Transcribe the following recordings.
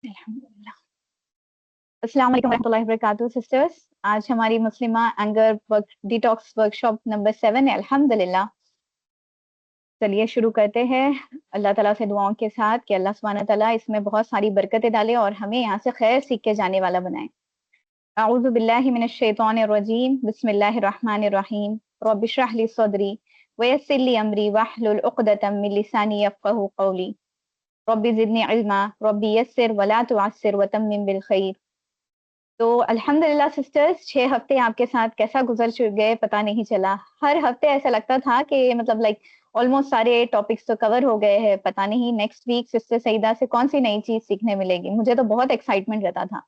अल्हम्दुलिल्लाह। अस्सलाम वालेकुम रहमतुल्लाहि व बरकातुहू सिस्टर्स। आज हमारी मुस्लिमा एंगर डिटॉक्स वर्कशॉप नंबर 7 है अल्हम्दुलिल्लाह। चलिए शुरू करते हैं अल्लाह ताला से दुआओं के साथ कि अल्लाह सुब्हानहू तआला इसमें बहुत सारी बरकतें डाले और हमें यहाँ से खैर सीख के जाने वाला बनाए। अऊज़ु बिल्लाहि मिनश शैतानिर रजीम, बिस्मिल्लाहिर रहमानिर रहीम। रब्बि इश्रह ली सदरी व यस्सिर ली अमरी वहलुल उक़दतम मिन लिसानी यफ़क़हू क़ौली। रब्बि ज़िदनी इल्मा, रब्बि यस्सिर व ला तुअस्सिर व तम्मिम बिल खैर। तो अल्हम्दुलिल्लाह सिस्टर्स 6 हफ्ते आपके साथ कैसा गुज़र गए पता नहीं चला। हर हफ्ते ऐसा लगता था कि मतलब लाइक ऑलमोस्ट सारे टॉपिक्स तो कवर हो गए हैं, पता नहीं नेक्स्ट वीक सिस्टर सईदा से कौन-सी नई चीज़ सीखने मिलेगी। मुझे तो बहुत एक्साइटमेंट रहता था।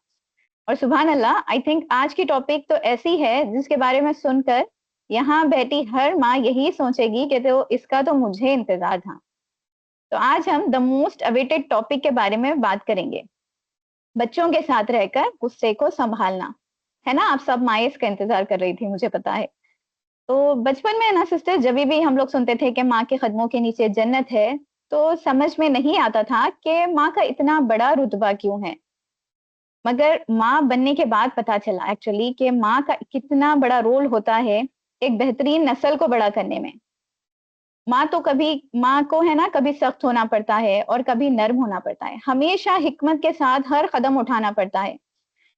और सुभान अल्लाह आई थिंक आज की टॉपिक तो ऐसी है जिसके बारे में सुनकर यहाँ बैठी हर माँ यही सोचेगी कि तो इसका तो मुझे इंतज़ार था। तो आज हम द मोस्ट अवेटेड टॉपिक के बारे में बात करेंगे। बच्चों के साथ रहकर गुस्से को सँभालना, है ना? आप सब माँ इसका इंतज़ार कर रही थी मुझे पता है। तो बचपन में ना सिस्टर जभी भी हम लोग सुनते थे कि माँ के कदमों के नीचे जन्नत है, तो समझ में नहीं आता था कि माँ का इतना बड़ा रुतबा क्यों है? मगर माँ बनने के बाद पता चला एक्चुअली कि माँ का कितना बड़ा रोल होता है, एक बेहतरीन नस्ल को बड़ा करने में। माँ को है ना कभी सख्त होना पड़ता है और कभी नर्म होना पड़ता है। हमेशा हिकमत के साथ हर कदम उठाना पड़ता है।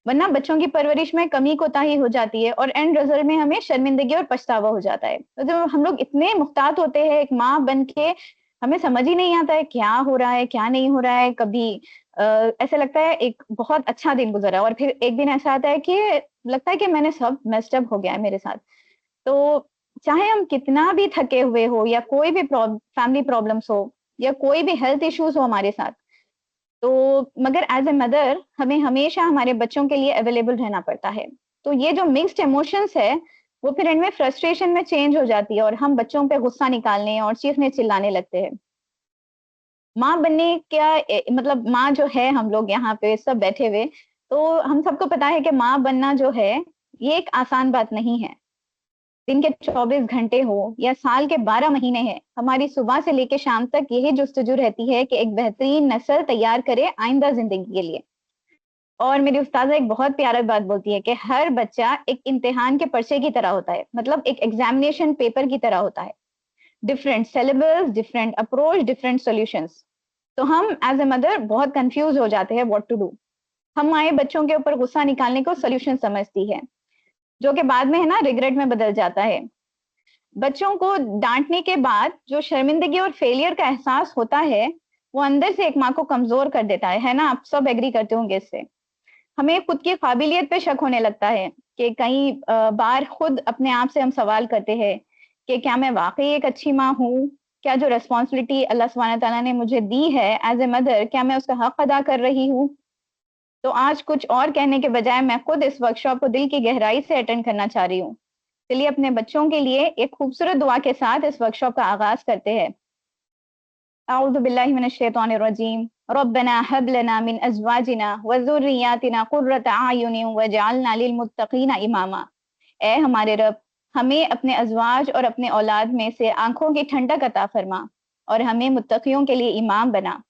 वरना बच्चों की परवरिश में कमी कोताही हो जाती है और एंड रिजल्ट में हमें शर्मिंदगी और पछतावा हो जाता है। तो जब हम लोग इतने मुहतात होते हैं एक माँ बन के, हमें समझ ही नहीं आता है क्या हो रहा है, क्या नहीं हो रहा है। कभी ऐसा लगता है एक बहुत अच्छा दिन गुज़रा और फिर एक दिन ऐसा आता है कि लगता है कि मैंने सब मेस्ड अप हो गया है मेरे साथ। तो चाहे हम कितना भी थके हुए हो या कोई भी फैमिली प्रॉब्लम्स हो या कोई भी हेल्थ इश्यूज़ हो हमारे साथ, तो मगर एज़ अ मदर हमें हमेशा हमारे बच्चों के लिए अवेलेबल रहना पड़ता है। तो ये जो मिक्स्ड इमोशंस है, वो फिर एंड में फ्रस्ट्रेशन में चेंज हो जाती है और हम बच्चों पे गुस्सा निकालने और चीखने-चिल्लाने लगते हैं। माँ बनने क्या मतलब माँ जो है हम लोग यहाँ पे सब बैठे हुए, तो हम सबको पता है कि माँ बनना जो है, ये एक आसान बात नहीं है। दिन के 24 घंटे हो या साल के 12 महीने हैं, हमारी सुबह से लेके शाम तक यही जुस्तजू रहती है कि एक बेहतरीन नस्ल तैयार करें आइंदा ज़िंदगी के लिए। और मेरी उस्ताज़ा एक बहुत प्यारा बात बोलती है कि हर बच्चा एक इम्तिहान के पर्चे की तरह होता है, मतलब एक एग्ज़ामिनेशन पेपर की तरह होता है। Different syllabus, different approach, different solutions. तो हम एज़ अ मदर बहुत कन्फ्यूज़ हो जाते हैं व्हाट टू डू। हम माएँ बच्चों के ऊपर गुस्सा निकालने को सॉल्यूशन समझती है, जो कि बाद में है ना रिग्रेट में बदल जाता है। बच्चों को डाँटने के बाद जो शर्मिंदगी और फेलियर का एहसास होता है, वो अंदर से एक माँ को कमज़ोर कर देता है ना? आप सब एग्री करते होंगे इससे। हमें खुद की काबिलियत पे शक होने लगता है कि कई बार खुद अपने आप से हम सवाल करते हैं कि क्या मैं वाक़ई एक अच्छी माँ हूँ? क्या जो रिस्पॉन्सिबिलिटी अल्लाह सुब्हानहू तआला ने मुझे दी है एज़ अ मदर, क्या मैं उसका हक़ अदा कर रही हूँ? तो आज कुछ और कहने के बजाय मैं खुद इस वर्कशॉप को दिल की गहराई से अटेंड करना चाह रही हूँ। चलिए अपने बच्चों के लिए एक खूबसूरत दुआ के साथ इस वर्कशॉप का आगाज़ करते हैं। अऊज़ु बिल्लाहि मिनश शैतानिर रजीम। रब्बना हब लना मिन अज़वाजिना व ज़ुर्रिय्यातिना क़ुर्रता अयुनिन वजअलना लिल मुत्तक़ीना इमामा। ऐ हमारे रब, हमें अपने अज़वाज और अपने औलाद में से आँखों की ठंडक अता फ़रमा और हमें मुत्तक़ियों के लिए इमाम बना।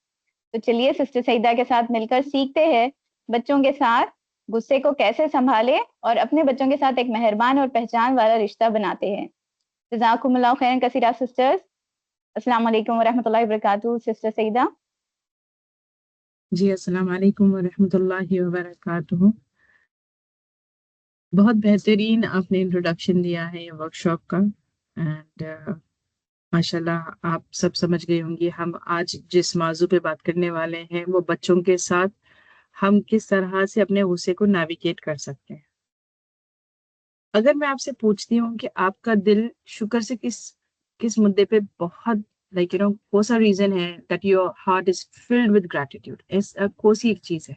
तो चलिए सिस्टर सईदा के साथ मिलकर सीखते हैं बच्चों के साथ गुस्से को कैसे सँभालें और अपने बच्चों के साथ एक मेहरबान और पहचान वाला रिश्ता बनाते हैं। जज़ाकुमुल्लाह खैरन कसीरा सिस्टर्स। अस्सलाम वालेकुम व रहमतुल्लाहि व बरकातुहू सिस्टर सईदा। जी अस्सलाम वालेकुम वरहमतुल्लाहि वबरकातुहू। बहुत बेहतरीन आपने इंट्रोडक्शन दिया है ये वर्कशॉप का। एंड माशाल्लाह आप सब समझ गए होंगे हम आज जिस मौजू पे बात करने वाले हैं वो बच्चों के साथ हम किस तरह से अपने गुस्से को नेविगेट कर सकते हैं। अगर मैं आपसे पूछती हूँ कि आपका दिल शुक्र से किस किस मुद्दे पे बहुत कौन सा रीजन है that your heart is filled with gratitude, कौन सी एक चीज है?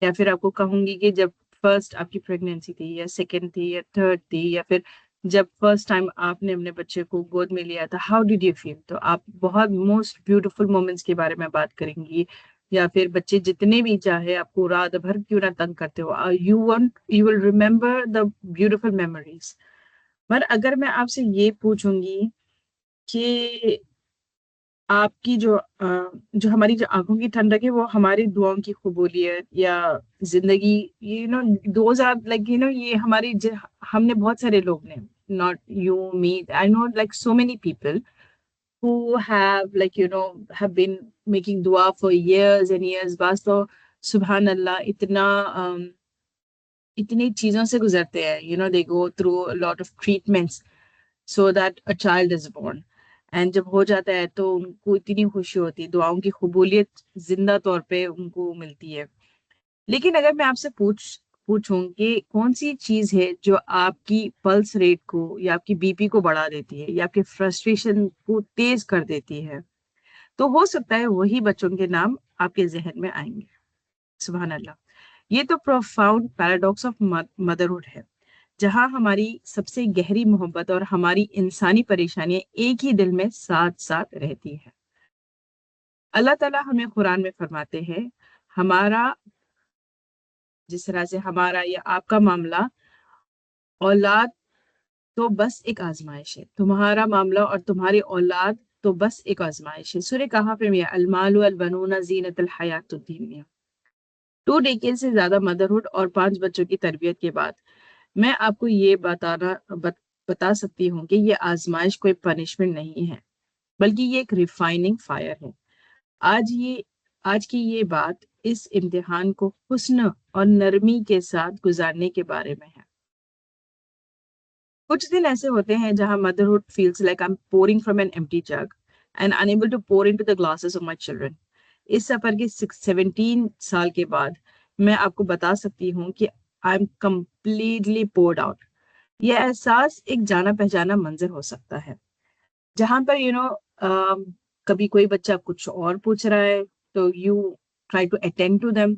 या फिर आपको कहूंगी कि जब फर्स्ट आपकी प्रेगनेंसी थी या सेकंड थी या थर्ड थी या फिर जब फर्स्ट टाइम आपने अपने बच्चे को गोद में लिया था, हाउ डिड यू फील? तो आप बहुत मोस्ट ब्यूटीफुल मोमेंट्स के बारे में बात करेंगी या फिर बच्चे जितने भी चाहे आपको रात भर क्यों ना तंग करते हो, you will remember the beautiful memories. पर अगर मैं आपसे ये पूछूंगी कि आपकी जो हमारी जो आंखों की ठंडक है वो हमारी दुआओं की कबूलियत या जिंदगी, दोज आर लाइक ये हमने बहुत सारे लोग ने, not you me, I know like so many people who have have been making dua for years and years. बस तो सुबहान अल्लाह, इतनी चीजों से गुजरते हैं, they go through a lot of treatments so that a child is born. And जब हो जाता है तो उनको इतनी खुशी होती है, दुआओं की कबूलियत जिंदा तौर पे उनको मिलती है। लेकिन अगर मैं आपसे पूछूं कि कौन सी चीज है जो आपकी पल्स रेट को या आपकी बीपी को बढ़ा देती है या आपके फ्रस्ट्रेशन को तेज कर देती है, तो हो सकता है वही बच्चों के नाम आपके जहन में आएंगे। सुभान अल्लाह। ये तो प्रोफाउंड पैराडॉक्स ऑफ मदरहुड है, जहां हमारी सबसे गहरी मोहब्बत और हमारी इंसानी परेशानियां एक ही दिल में साथ साथ रहती है। अल्लाह ताला हमें कुरान में फरमाते हैं, हमारा जिस तरह से हमारा या आपका मामला औलाद तो बस एक आजमाइश है, तुम्हारा मामला और तुम्हारी औलाद तो बस एक आजमाइश है। सूरह कहफ में अलमालु वल बनूना ज़ीनतुल हयातुद दुनिया। 2 डेकेड से ज्यादा मदरहुड और 5 बच्चों की तरबियत के बाद मैं आपको ये बता सकती हूँ कि ये आजमाइश कोई पनिशमेंट नहीं है, बल्कि ये एक रिफाइनिंग फायर है। आज ये आज की ये बात इस इम्तिहान को हुस्न और नरमी के साथ गुजारने के बारे में है। कुछ दिन ऐसे होते हैं जहां motherhood feels like I am pouring from an empty jug and unable to pour into the glasses of my children. इस सफर के 17 साल के बाद मैं आपको बता सकती हूँ कि I am completely poured out. यह एहसास एक जाना पहचाना मंजर हो सकता है, जहां पर कभी कोई बच्चा कुछ और पूछ रहा है तो you try to attend to them,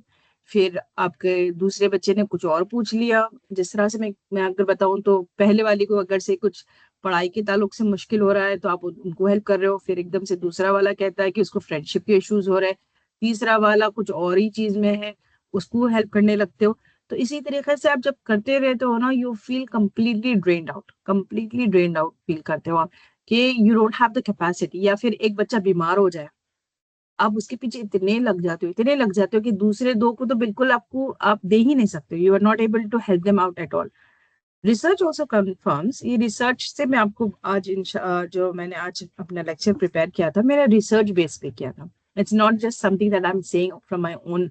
फिर आपके दूसरे बच्चे ने कुछ और पूछ लिया। जिस तरह से मैं अगर बताऊं तो पहले वाले को अगर से कुछ पढ़ाई के ताल्लुक से मुश्किल हो रहा है तो आप उनको हेल्प कर रहे हो, फिर एकदम से दूसरा वाला कहता है कि उसको फ्रेंडशिप के इश्यूज हो रहे हैं, तीसरा वाला कुछ और ही चीज में है, उसको हेल्प करने लगते हो। तो इसी तरीके से आप जब करते रहते हो ना, you feel completely drained out feel करते हो आप, कि you don't have the capacity. या फिर एक बच्चा बीमार हो जाए, आप उसके पीछे इतने लग जाते हो कि दूसरे दो को तो बिल्कुल आप दे ही नहीं सकते, you are not able to help them out at all. Research also confirms, ये रिसर्च से मैं आपको आज जो मैंने आज अपना लेक्चर प्रिपेयर किया था, मेरा रिसर्च बेस पे किया था। It's not just something that I am saying from my own,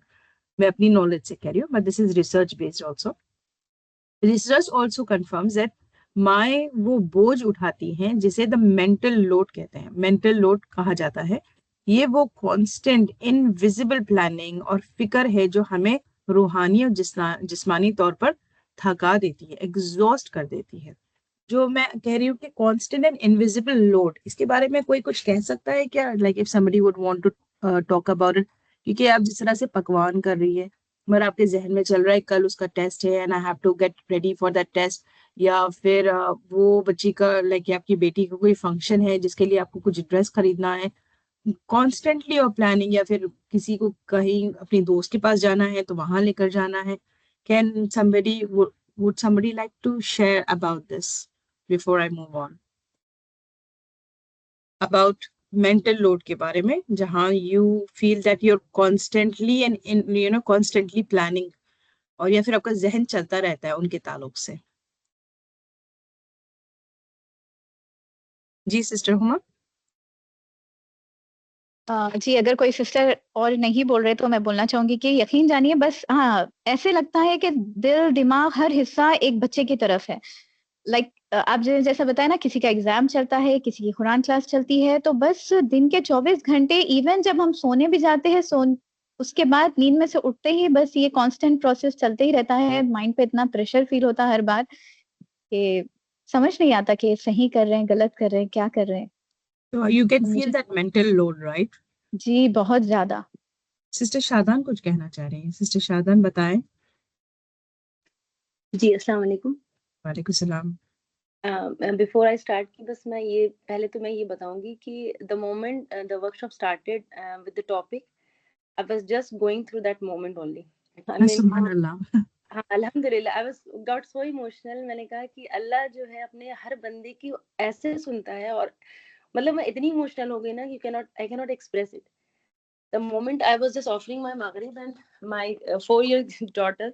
मैं अपनी नॉलेज से कह रही हूँ, but this is research based also. Research also confirms that माए वो बोझ उठाती हैं जिसे द मेंटल लोड कहते हैं, मेंटल लोड कहा जाता है। ये वो कांस्टेंट इनविजिबल प्लानिंग और फिक्र है जो हमें रूहानी और जिस्मानी तौर पर थका देती है, एग्जॉस्ट कर देती है। जो मैं कह रही हूँ कि कांस्टेंट एंड इनविजिबल लोड, इसके बारे में कोई कुछ कह सकता है क्या? Like if somebody would want to talk about it. क्योंकि आप जिस तरह से पकवान कर रही है, मगर आपके जहन में चल रहा है कल उसका टेस्ट है and I have to get ready for that test, या फिर वो बच्ची का लाइक आपकी बेटी का कोई फंक्शन है जिसके लिए आपको कुछ ड्रेस खरीदना है, कॉन्स्टेंटली और प्लानिंग, या फिर किसी को कहीं अपनी दोस्त के पास जाना है तो वहां लेकर जाना है। Can somebody would somebody like to share about this before I move on? About mental load के बारे में, जहां you feel that you're constantly and constantly planning, और या फिर आपका जहन चलता रहता है उनके ताल्लुक से। जी सिस्टर हुमा। जी, अगर कोई सिस्टर और नहीं बोल रहे तो मैं बोलना चाहूंगी कि यकीन जानिए, बस हाँ, ऐसे लगता है कि दिल दिमाग हर हिस्सा एक बच्चे की तरफ है। लाइक आप जैसा बताया ना, किसी का एग्जाम चलता है, किसी की कुरान क्लास चलती है, तो बस दिन के 24 घंटे, इवन जब हम सोने भी जाते हैं, उसके बाद नींद में से उठते ही बस ये कांस्टेंट प्रोसेस चलते ही रहता है। माइंड पे इतना प्रेशर फील होता है हर बार कि समझ नहीं आता कि सही कर रहे हैं, गलत कर रहे हैं, क्या कर रहे हैं। तो you can तो feel मुझे that mental load, right? जी बहुत ज्यादा। सिस्टर शादान कुछ कहना चाह रही हैं, सिस्टर शादान बताएं। जी अस्सलाम वालेकुम। वालेकुम सलाम। बिफोर आई स्टार्ट की बस मैं ये पहले तो मैं ये बताऊंगी कि the moment the workshop started with the topic, I was just going through that moment only. I mean सुभान अल्लाह। हाँ अल्हम्दुलिल्लाह, I was got so emotional. मैंने कहा कि अल्लाह जो है अपने हर बंदे की ऐसे सुनता है, और मतलब मैं इतनी इमोशनल हो गई ना कि I can not express it. The moment I was just offering my maghrib, and my 4-year daughter,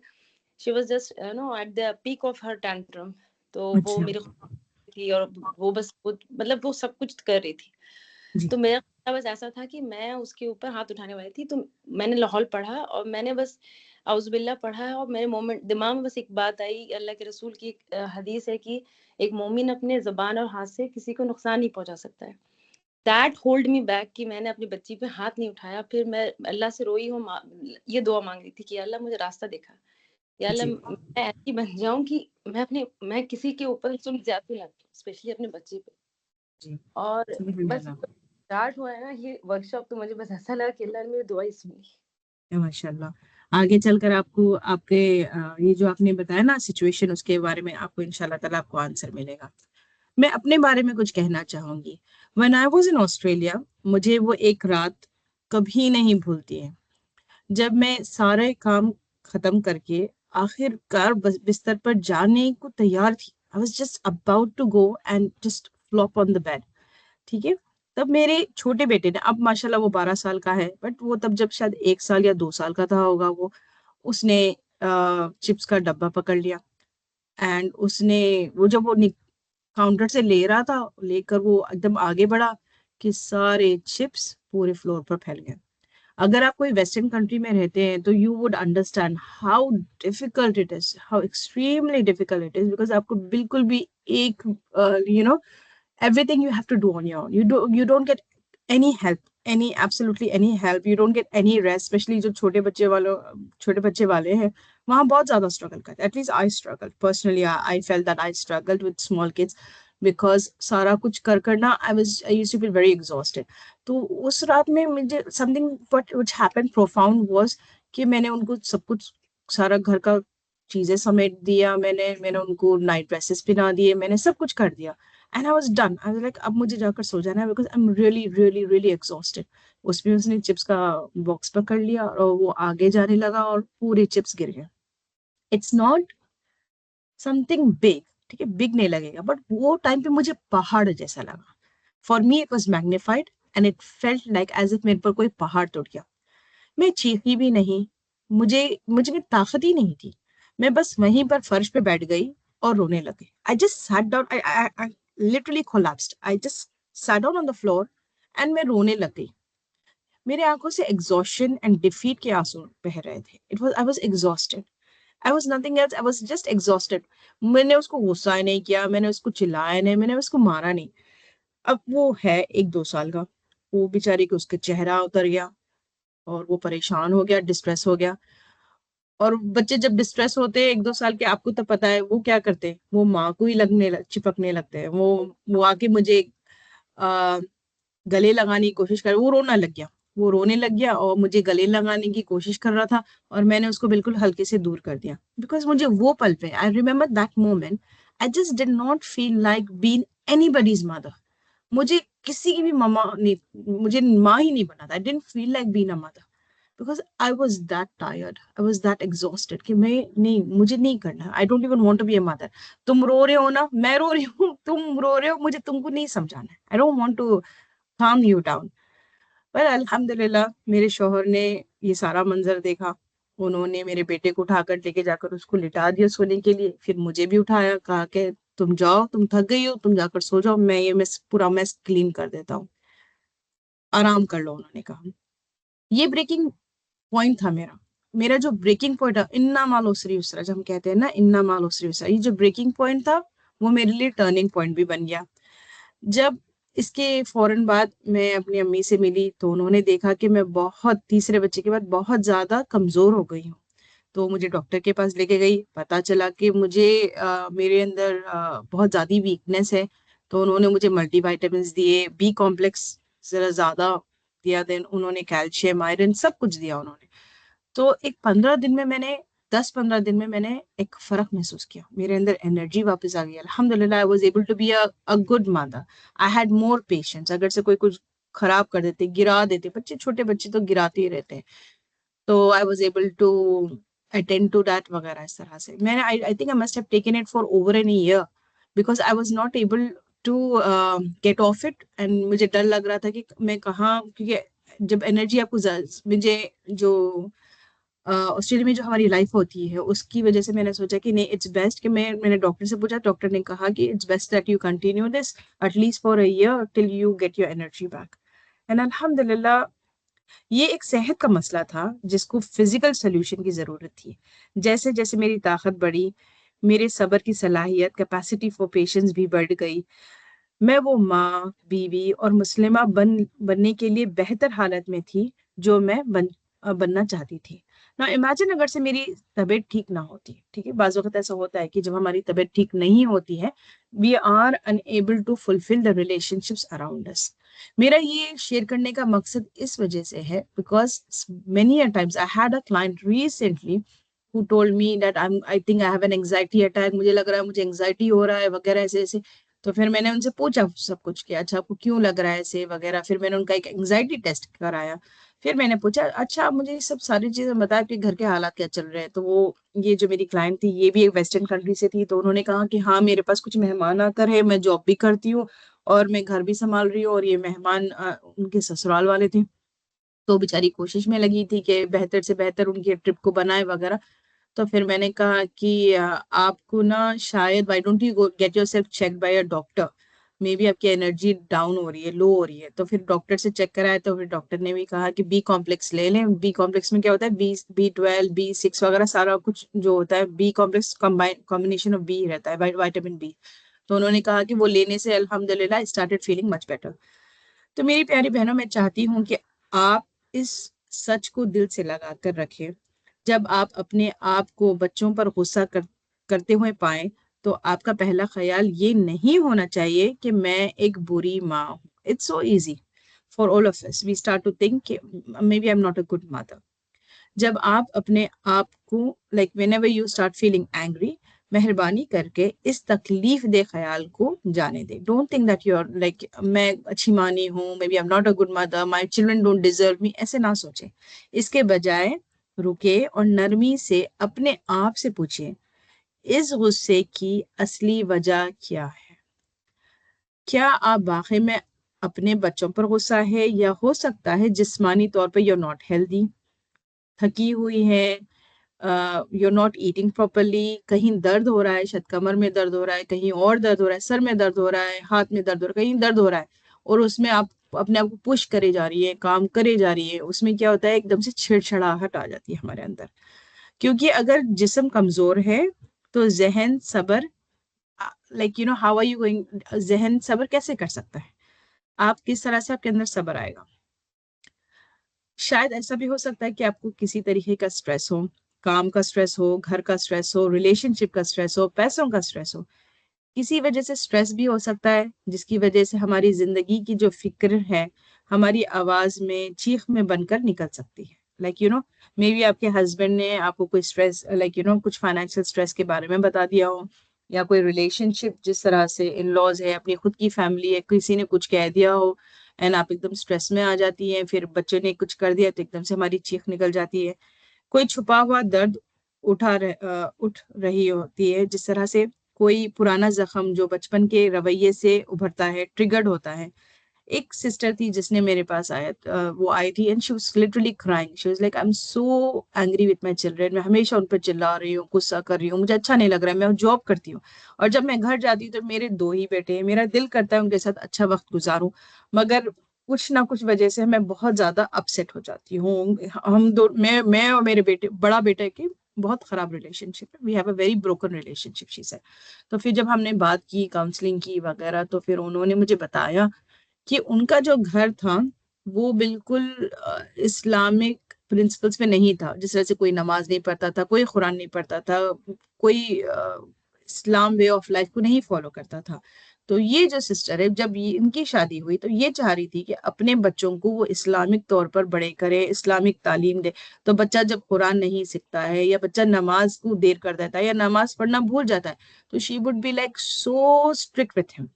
she was just at the peak of her tantrum. तो वो अच्छा मेरे थी और वो बस मतलब वो सब कुछ कर रही थी. जी तो मेरा बस ऐसा था कि मैं उसके ऊपर हाथ उठाने वाली थी, तो मैंने लाहौल पढ़ा और मैंने बस औज़ुबिल्लाह पढ़ा है और मेरे दिमाग में बस एक बात आई. अल्लाह के रसूल की एक हदीस है कि एक मोमिन अपने ज़बान और हाथ से किसी को नुकसान नहीं पहुंचा सकता है. दैट होल्ड मी बैक कि मैंने अपनी बच्ची पे हाथ नहीं उठाया. फिर मैं अल्लाह से रोई हूँ, ये दुआ मांग रही थी कि अल्लाह मुझे रास्ता दिखा, या अल्लाह जी मैं ऐसी बन जाऊं कि मैं किसी के ऊपर जुल्म ज्यादती ना करूं, स्पेशली अपने बच्चे पे. जी और बस अल्हम्दुलिल्लाह स्टार्ट हुआ है ना ये वर्कशॉप, तो मुझे बस ऐसा लगा कि अल्लाह ने मेरी दुआ ही सुनी. माशाल्लाह आगे चलकर आपको आपके ये जो आपने बताया ना सिचुएशन उसके बारे में आपको इंशाल्लाह ताला आपको आंसर मिलेगा. मैं अपने बारे में कुछ कहना चाहूंगी. When I was in Australia मुझे वो एक रात कभी नहीं भूलती है जब मैं सारे काम खत्म करके आखिरकार बिस्तर पर जाने को तैयार थी. I was just about to go and just flop on the bed. ठीक है. तब मेरे छोटे बेटे ने अब माशाल्लाह वो 12 साल का है बट वो तब जब शायद 1 साल या 2 साल का था होगा वो उसने चिप्स का डब्बा पकड़ लिया एंड उसने वो जब वो काउंटर से ले रहा था लेकर वो एकदम आगे बढ़ा कि सारे चिप्स पूरे फ्लोर पर फैल गए. अगर आप कोई वेस्टर्न कंट्री में रहते हैं तो you would understand how difficult it is how extremely difficult it is because आपको बिल्कुल भी एक everything you have to do on your own. You don't get any help, any absolutely any help. You don't get any rest, especially जो छोटे बच्चे वाले हैं वहाँ बहुत ज्यादा स्ट्रगल करते हैं. At least I struggled personally. I felt that I struggled with small kids because सारा कुछ कर ना I used to feel very exhausted. तो उस रात में मुझे something which happened profound was कि मैंने उनको सब कुछ सारा घर का चीजें समेट दिया. मैंने उनको नाइट ड्रेसेस पहना दिए. मैंने सब कुछ कर दिया. And I was done. I was like अब मुझे जाकर सो जाना है because I am really really really exhausted. उसमें उसने चिप्स का बॉक्स पकड़ लिया और वो आगे जाने लगा और पूरे चिप्स गिर गए. It's not something big. ठीक है बिग नहीं लगेगा बट वो टाइम पे मुझे पहाड़ जैसा लगा. For me it was magnified and it felt like as if मेरे पर कोई पहाड़ टूट गया. मैं चीखी भी नहीं. मुझे मुझे में ताकत ही नहीं थी. मैं बस वहीं पर फर्श पे बैठ गई और रोने लगी. I just sat down. I literally collapsed. I just sat down on the floor and मैं रोने लग गई. मेरे आंखों से एग्जॉस्शन एंड डिफीट के आंसू बह रहे थे. It was I was exhausted. I was nothing else. I was just exhausted. मैंने उसको गुस्सा नहीं किया. मैंने उसको चिल्लाया नहीं. मैंने उसको मारा नहीं. अब वो है 1-2 साल का. वो बेचारी को उसका चेहरा उतर गया और वो परेशान हो गया डिस्ट्रेस हो गया. और बच्चे जब डिस्ट्रेस होते हैं 1-2 साल के आपको तो पता है वो क्या करते हैं. वो माँ को ही चिपकने लगते हैं. वो आके मुझे आ, गले लगाने की कोशिश कर. वो रोना लग गया. वो रोने लग गया और मुझे गले लगाने की कोशिश कर रहा था और मैंने उसको बिल्कुल हल्के से दूर कर दिया बिकॉज मुझे वो पल पे I remember that moment. I just did not feel like being anybody's mother. मुझे किसी की भी मम्मा नहीं. मुझे माँ ही नहीं बना था. I didn't feel like being a mother because I was that tired, I was that exhausted कि मैं नहीं मुझे नहीं करना. I don't even want to be a mother. तुम रो रहे हो ना मैं रो रही हूँ. तुम रो रहे हो मुझे तुमको नहीं समझाना है. I don't want to calm you down. पर अल्हम्दुलिल्लाह मेरे शौहर ने ये सारा मंजर देखा. उन्होंने मेरे बेटे को उठाकर लेके जाकर उसको लिटा दिया सोने के लिए. फिर मुझे भी उठाया कहा कि तुम जाओ तुम थक गई हो तुम जाकर सो जाओ मैं ये पूरा मेस क्लीन कर देता हूँ आराम कर लो. उन्होंने कहा ये ब्रेकिंग पॉइंट था मेरा. मेरा जो ब्रेकिंग पॉइंट है इन्ना माल उसरी उसरा जब हम कहते हैं ना इन्ना माल उसरी उसरा ये जो ब्रेकिंग पॉइंट था वो मेरे लिए टर्निंग पॉइंट भी बन गया. जब इसके फौरन बाद मैं अपनी अम्मी से मिली तो उन्होंने देखा कि मैं बहुत तीसरे बच्चे के बाद बहुत ज्यादा कमजोर हो गई हूँ. तो मुझे डॉक्टर के पास लेके गई. पता चला कि मुझे मेरे अंदर बहुत ज्यादा वीकनेस है. तो उन्होंने मुझे मल्टीविटामिन दिए. बी कॉम्प्लेक्स जरा ज्यादा दिया. देन उन्होंने कैल्शियम आयरन सब कुछ दिया उन्होंने. तो एक 15 दिन में मैंने 10-15 दिन में मैंने एक फर्क महसूस किया. मेरे अंदर एनर्जी वापस आ गई. अल्हम्दुलिल्लाह I was able to be a good mother. I had more patience. अगर से कोई कुछ खराब कर देते गिरा देते बच्चे छोटे बच्चे तो गिराते ही रहते हैं. तो I was able to attend to that वगैरह इस तरह से. मैंने I think I must have taken it for over an year because I was not able to get off it, and मुझे डर लग रहा था कि मैं कहाँ, क्योंकि जब एनर्जी आपको मुझे जो ऑस्ट्रेलिया में जो हमारी लाइफ होती है उसकी वजह से मैंने सोचा कि नहीं, इट्स बेस्ट कि मैंने डॉक्टर से पूछा, डॉक्टर ने कहा कि it's best that you continue this at least for a year till you get your energy back. And अल्हम्दुलिल्लाह ये एक सेहत का मसला था जिसको फिजिकल सोल्यूशन की जरूरत थी। जैसे जैसे मेरी ताकत बढ़ी, मेरे सब्र की सलाहियत, कैपेसिटी फॉर पेशेंस भी बढ़ गई। मैं वो माँ, बीवी और मुस्लिमा बनने के लिए बेहतर हालत में थी जो मैं बनना चाहती थी ना। इमेजिन अगर से मेरी तबीयत ठीक ना होती, ठीक है, बाज़ वक्त ऐसा होता है कि जब हमारी तबीयत ठीक नहीं होती है, we are unable to fulfil the relationships around us. मेरा ये शेयर करने का मकसद इस वजह से है because many a times I had a client recently who told me that I think I have an anxiety attack, मुझे लग रहा है मुझे एंग्जाइटी हो रहा है वगैरह ऐसे ऐसे। तो फिर मैंने उनसे पूछा सब कुछ कि अच्छा आपको क्यों लग रहा है ऐसे वगैरह। फिर मैंने उनका एक एंग्जाइटी टेस्ट कराया। फिर मैंने पूछा अच्छा आप मुझे ये सब सारी चीजें बताया कि घर के हालात क्या चल रहे हैं। तो वो ये जो मेरी क्लाइंट थी ये भी एक वेस्टर्न कंट्री से थी। तो उन्होंने कहा कि हाँ मेरे पास कुछ मेहमान आकर है, मैं जॉब भी करती हूँ और मैं घर भी संभाल रही हूँ, और ये मेहमान उनके ससुराल वाले थे। तो बेचारी कोशिश में लगी थी कि बेहतर से बेहतर उनकी ट्रिप को बनाए वगैरह। तो फिर मैंने कहा कि आपको ना शायद why don't you get yourself check by a doctor, may be आपकी एनर्जी डाउन हो रही है, लो हो रही है। तो फिर डॉक्टर से चेक कराया तो फिर डॉक्टर ने भी कहा कि बी कॉम्प्लेक्स ले लें। बी कॉम्प्लेक्स में क्या होता है, B12 B6 वगैरह सारा कुछ जो होता है, B complex combination of B रहता है, विटामिन बी। तो उन्होंने कहा कि वो लेने से अल्हम्दुलिल्लाह स्टार्टेड फीलिंग मच बेटर। तो मेरी प्यारी बहनों, मैं चाहती हूँ कि आप इस सच को दिल से लगा कर रखें। जब आप अपने आप को बच्चों पर गुस्सा करते हुए पाएं तो आपका पहला ख्याल ये नहीं होना चाहिए कि मैं एक बुरी माँ हूँ। It's so easy for all of us, we start to think may be I am not a good mother. जब आप अपने आप को like whenever you start feeling angry, मेहरबानी करके इस तकलीफ दे ख्याल को जाने दे। Don't think that you are like मैं अच्छी माँ नहीं हूँ, may be I am not a good mother, my children don't deserve me, ऐसे ना सोचें। इसके बजाय रुके और नरमी से अपने आप से पूछिए इस गुस्से की असली वजह क्या है। क्या आप वाकई में अपने बच्चों पर गुस्सा है, या हो सकता है जिस्मानी तौर पर यू आर नॉट हेल्दी, थकी हुई है, you are not eating properly, कहीं दर्द हो रहा है, शायद कमर में दर्द हो रहा है, कहीं और दर्द हो रहा है, सर में दर्द हो रहा है, हाथ में दर्द हो रहा है, कहीं दर्द हो रहा है, और उसमें आप अपने आप को पुश करे जा रही है, काम करे जा रही है। उसमें क्या होता है, एकदम से छिड़छड़ाहट आ जाती है हमारे अंदर। क्योंकि अगर जिस्म कमजोर है तो जहन सब्र, like you know how are you going, जहन सब्र कैसे कर सकता है? आप किस तरह से आपके अंदर सब्र आएगा? शायद ऐसा भी हो सकता है कि आपको किसी तरीके का स्ट्रेस हो, काम का स्ट्रेस हो, घर का स्ट्रेस हो, रिलेशनशिप का स्ट्रेस हो, पैसों का स्ट्रेस हो। किसी वजह से स्ट्रेस भी हो सकता है जिसकी वजह से हमारी जिंदगी की जो फिक्र है हमारी आवाज में, चीख में बनकर निकल सकती है। Like you no may be आपके हस्बैंड ने आपको कोई स्ट्रेस, लाइक यू नो कुछ फाइनेंशियल स्ट्रेस के बारे में बता दिया हो, या कोई रिलेशनशिप जिस तरह से इन लॉज है, अपनी खुद की फैमिली है, किसी ने कुछ कह दिया हो एंड आप एकदम स्ट्रेस में आ जाती है। फिर बच्चों ने कुछ कर दिया तो एकदम से हमारी चीख निकल जाती है। कोई छुपा हुआ दर्द उठ रही होती है, जिस तरह से कोई पुराना जख्म जो बचपन के रवैये से उभरता है, ट्रिगर्ड होता है। एक सिस्टर थी जिसने मेरे पास वो आई थी and she was literally crying, she was like I am so angry with my children, मैं हमेशा उन पर चिल्ला रही हूँ, गुस्सा कर रही हूँ, मुझे अच्छा नहीं लग रहा है, मैं जॉब करती हूँ और जब मैं घर जाती हूँ तो मेरे 2 ही बेटे हैं, मेरा दिल करता है उनके साथ अच्छा वक्त गुजारूं, मगर कुछ ना कुछ वजह से मैं बहुत ज्यादा अपसेट हो जाती हूँ। हम दो, मैं और मेरे बेटे, बड़ा बेटा की बहुत खराब रिलेशनशिप है, we have a very broken relationship she said. तो फिर जब हमने बात की, काउंसलिंग की वगैरह, तो फिर उन्होंने मुझे बताया कि उनका जो घर था वो बिल्कुल इस्लामिक प्रिंसिपल्स पे नहीं था। जिस तरह से कोई नमाज नहीं पढ़ता था, कोई कुरान नहीं पढ़ता था, कोई इस्लाम वे ऑफ लाइफ को नहीं फॉलो करता था। तो ये जो सिस्टर है, जब ये इनकी शादी हुई तो ये चाह रही थी कि अपने बच्चों को वो इस्लामिक तौर पर बड़े करे, इस्लामिक तालीम दे। तो बच्चा जब कुरान नहीं सीखता है, या बच्चा नमाज को देर कर देता है, या नमाज पढ़ना भूल जाता है, तो she would be like so strict with him,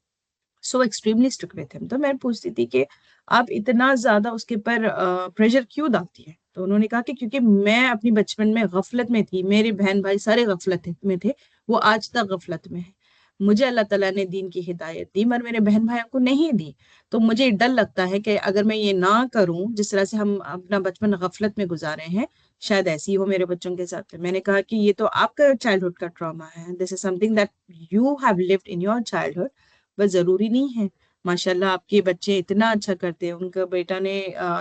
so extremely strict with him. तो मैं पूछती थी कि आप इतना ज्यादा उसके पर प्रेशर क्यों डालती है? तो उन्होंने कहा कि क्योंकि मैं अपनी बचपन में गफलत में थी, मेरे बहन भाई सारे गफलत में थे, वो आज तक गफलत में है। मुझे अल्लाह ताला ने दीन की हिदायत दी मगर मेरे बहन भाइयों को नहीं दी। तो मुझे डर लगता है कि अगर मैं ये ना करूं, जिस तरह से हम अपना बचपन गफलत में गुजारे हैं, शायद ऐसी ही हो मेरे बच्चों के साथ। मैंने कहा कि ये तो आपका चाइल्डहुड का ट्रॉमा है, this is something that you have lived in your childhood, बस जरूरी नहीं है। माशाल्लाह आपके बच्चे इतना अच्छा करते हैं। उनका बेटा ने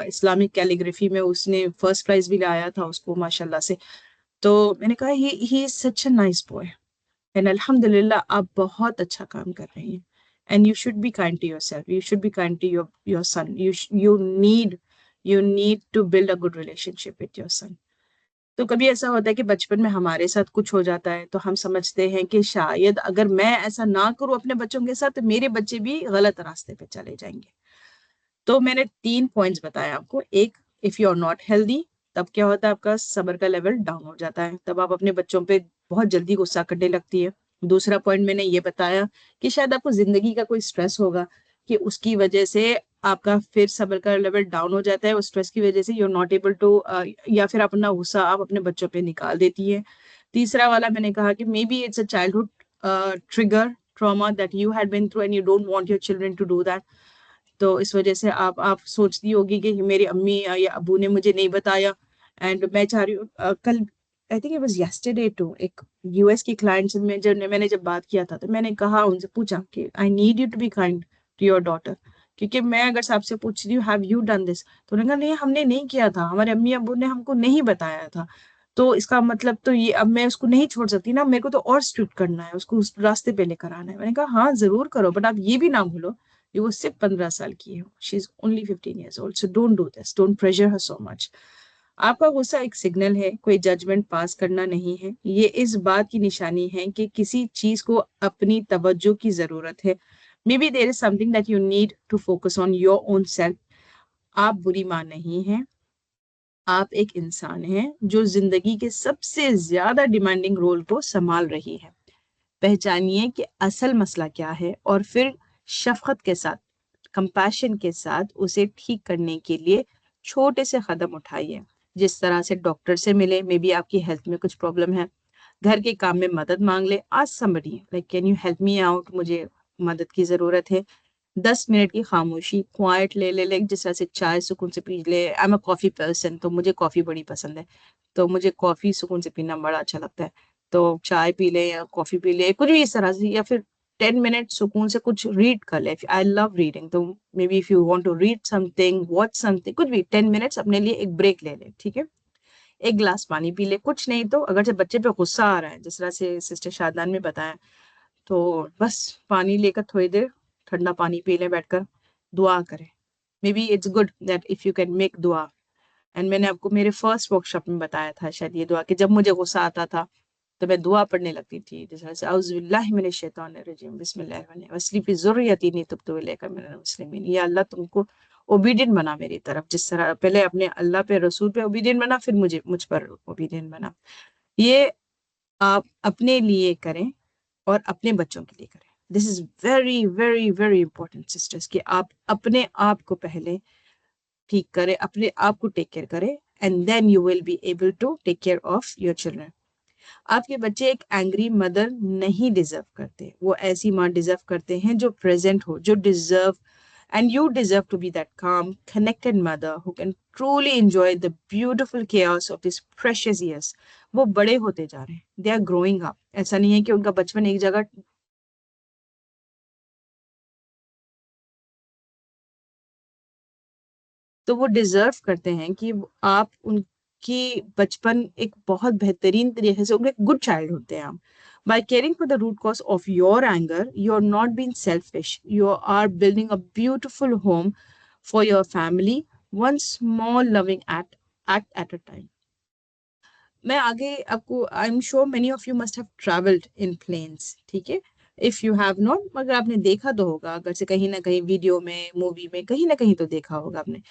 इस्लामिक कैलीग्राफी में उसने फर्स्ट प्राइज भी लाया था उसको माशाल्लाह से। तो मैंने कहा he is such a nice boy and अल्हम्दुलिल्लाह आप बहुत अच्छा काम कर रही हैं। And you should be kind to yourself, you should be kind to your son, you need to build a good relationship with your son. तो कभी ऐसा होता है कि बचपन में हमारे साथ कुछ हो जाता है तो हम समझते हैं कि शायद अगर मैं ऐसा ना करूं अपने बच्चों के साथ तो मेरे बच्चे भी गलत रास्ते पे चले जाएंगे। तो मैंने 3 पॉइंट्स बताए आपको। एक, if you are not healthy, तब क्या होता है आपका सब्र का लेवल डाउन हो जाता है, तब आप अपने बच्चों पे बहुत जल्दी गुस्सा करने लगती है। दूसरा पॉइंट मैंने ये बताया कि शायद आपको जिंदगी का कोई स्ट्रेस होगा कि उसकी वजह से आपका फिर सब्र का लेवल डाउन हो जाता है, उस स्ट्रेस की वजह से you are not able to, या फिर अपना गुस्सा आप अपने बच्चों पे निकाल देती है। तीसरा वाला मैंने कहा कि may be it's a childhood trigger trauma that you had been through and you don't want your children to do that. तो इस वजह से आप सोचती होगी कि मेरी अम्मी या अबू ने मुझे नहीं बताया एंड मैं चाह रही हूँ। कल I think it was yesterday too, एक यूएस की क्लाइंट से मैंने जब बात किया था तो मैंने कहा उनसे पूछा कि I need you to be kind to your daughter, क्योंकि मैं अगर आपसे पूछ रही हूँ हैव यू डन दिस, तो उन्होंने कहा नहीं हमने नहीं किया था, हमारे अम्मी अबू ने हमको नहीं बताया था। तो इसका मतलब तो ये अब मैं उसको नहीं छोड़ सकती ना, मेरे को तो और स्ट्रिक्ट करना है, उसको उस रास्ते पे लेकर आना है। मैंने कहा हाँ जरूर करो, बट आप ये भी ना भूलो कि वो सिर्फ 15 साल की है, she is only 15 years old, so don't do this, don't pressure her so much। आपका गुस्सा एक सिग्नल है, कोई जजमेंट पास करना नहीं है, ये इस बात की निशानी है कि किसी चीज को अपनी तवज्जो की जरूरत है। May be there is something that you need to focus on your own self. आप बुरी मां नहीं हैं, आप एक इंसान हैं जो जिंदगी के सबसे ज्यादा डिमांडिंग रोल को संभाल रही है। पहचानिए कि असल मसला क्या है और फिर शफकत के साथ, कंपैशन के साथ उसे ठीक करने के लिए छोटे से कदम उठाइए। जिस तरह से डॉक्टर से मिले, मे बी आपकी हेल्थ में कुछ प्रॉब्लम है, घर के काम में मदद मांग ले, आज somebody like can you help me out, मुझे मदद की जरूरत है। 10 मिनट की खामोशी, क्वाइट ले जिस तरह से चाय सुकून से पी ले। I am a coffee person, तो मुझे कॉफी बड़ी पसंद है, तो मुझे कॉफी सुकून से पीना बड़ा अच्छा लगता है। तो चाय पी ले या कॉफी पी ले, कुछ भी इस तरह से, या फिर 10 मिनट सुकून से कुछ रीड कर ले। आई लव रीडिंग, तो may be if you want to read something, watch something, कुछ भी 10 मिनट्स अपने लिए एक ब्रेक ले ले, ठीक है। एक गिलास पानी पी ले, कुछ नहीं तो अगर से बच्चे पे गुस्सा आ रहा है जिस तरह से सिस्टर शादान में बताया, तो बस पानी लेकर थोड़ी देर ठंडा पानी पी ले बैठकर, दुआ करें। मे be it's good that if you can make दुआ। एंड मैंने आपको मेरे फर्स्ट वर्कशॉप में बताया था शायद ये दुआ, कि जब मुझे गुस्सा आता था तो मैं दुआ पढ़ने लगती थी जिस तरह से औज़ुबिल्लाहि मिनश शैतानिर रजीम बिस्मिल्लाहिर वस्ली फी ज़ुर्रियती तुब्तु इलैका मिनल मुस्लिमीन। या अल्लाह तुमको ओबीडियंट बना मेरी तरफ, जिस तरह पहले अपने अल्लाह पे रसूल पे ओबीडियंट बना, फिर मुझ पर ओबीडियंट बना। ये आप अपने लिए करें और अपने बच्चों के लिए करें। This is very very very important sisters, कि आप अपने आप को पहले ठीक करें, अपने आप को टेक केयर करें, and then you will be able to take care of your children. आपके बच्चे एक एंग्री मदर नहीं डिजर्व करते, वो ऐसी माँ डिजर्व करते हैं जो प्रेजेंट हो, जो deserve, and you deserve to be that calm, connected mother who can truly enjoy the beautiful chaos of these precious years। वो बड़े होते जा रहे हैं, they are growing up। ऐसा नहीं है कि उनका बचपन एक जगह, तो वो डिजर्व करते हैं कि आप उनकी बचपन एक बहुत बेहतरीन तरीके से, उनके गुड चाइल्ड होते हैं आप। By caring for the root cause of your anger, you are not being selfish. You are building a beautiful home for your family, one small loving act at a time। मैं आगे आपको, I am sure many of you must have travelled in planes, ठीक है। If you have not, मगर आपने देखा तो होगा, अगर से कहीं ना कहीं वीडियो में, मूवी में, कहीं ना कहीं तो देखा होगा आपने।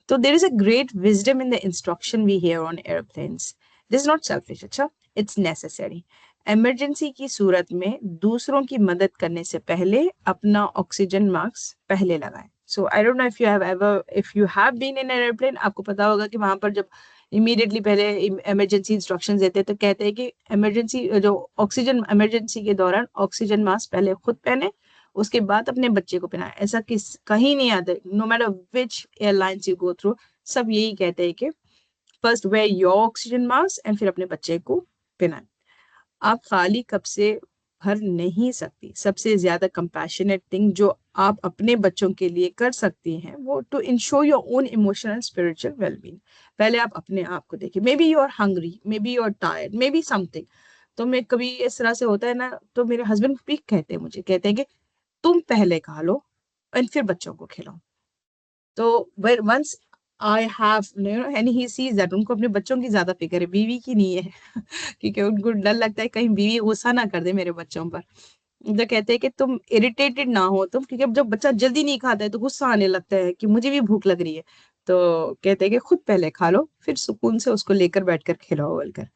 तो there is a great wisdom in the instruction we hear on airplanes। This is not selfish, अच्छा, it's necessary। इमरजेंसी की सूरत में दूसरों की मदद करने से पहले अपना ऑक्सीजन मास्क पहले लगाएं। So I don't know if you have ever, if you have been in an airplane, आपको पता होगा कि वहां पर जब इमीडिएटली पहले इमरजेंसी इंस्ट्रक्शंस देते हैं, तो कहते हैं कि इमरजेंसी जो ऑक्सीजन इमरजेंसी के दौरान ऑक्सीजन मास्क पहले खुद पहने, उसके बाद अपने बच्चे को पहनाए। ऐसा कहीं नहीं आता, no matter which airlines you go through, सब यही कहते हैं कि first wear your oxygen mask and फिर अपने बच्चे को पहनाए। आप खाली कप से भर नहीं सकती। सबसे ज्यादा कंपैशनेट थिंग जो आप अपने बच्चों के लिए कर सकती हैं वो to ensure your own emotional and spiritual wellbeing. पहले आप अपने आप को देखिए, may be you are hungry, may be you are tired, may be something. तो मैं कभी इस तरह से होता है ना, तो मेरे हस्बैंड भी कहते हैं, मुझे कहते हैं कि तुम पहले खा लो एंड फिर बच्चों को खिलाओ। तो once I have and he sees that, उनको अपने बच्चों की ज्यादा फिक्र है, बीवी की नहीं है क्योंकि उनको डर लगता है कहीं बीवी गुस्सा ना कर दे मेरे बच्चों पर। तो कहते हैं कि तुम इरिटेटेड ना हो तुम, क्योंकि जब बच्चा जल्दी नहीं खाता है तो गुस्सा आने लगता है कि मुझे भी भूख लग रही है। तो कहते हैं कि खुद पहले खा लो फिर सुकून से उसको लेकर बैठकर खिलाओ बोलकर।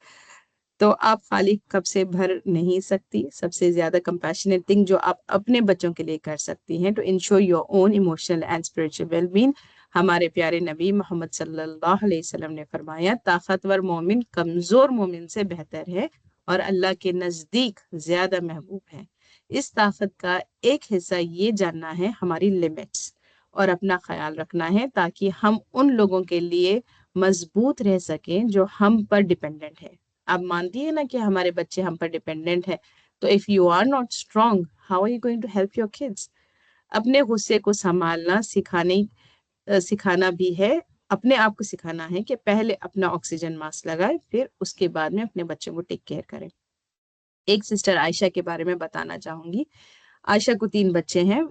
तो आप खाली कप से भर नहीं सकती। सबसे ज्यादा कंपैशनेट थिंग जो आप अपने बच्चों के लिए कर सकती हैं to ensure your own emotional and spiritual wellbeing. हमारे प्यारे नबी मोहम्मद सल्लल्लाहु अलैहि वसल्लम ने फरमाया, ताकतवर मोमिन कमजोर मोमिन से बेहतर है और अल्लाह के नजदीक ज्यादा महबूब है। इस ताकत का एक हिस्सा ये जानना है हमारी लिमिट्स और अपना ख्याल रखना है, ताकि हम उन लोगों के लिए मजबूत रह सकें जो हम पर डिपेंडेंट है। आप मानती है ना कि हमारे बच्चे हम पर डिपेंडेंट है, तो if you are not strong, how are you going to help your kids? अपने गुस्से को संभालना सिखाना भी है। अपने आप को सिखाना है कि पहले अपना ऑक्सीजन मास्क लगाए, फिर उसके बाद में अपने बच्चों को टेक केयर करें। एक सिस्टर आयशा के बारे में बताना चाहूंगी। आयशा को 3 बच्चे हैं।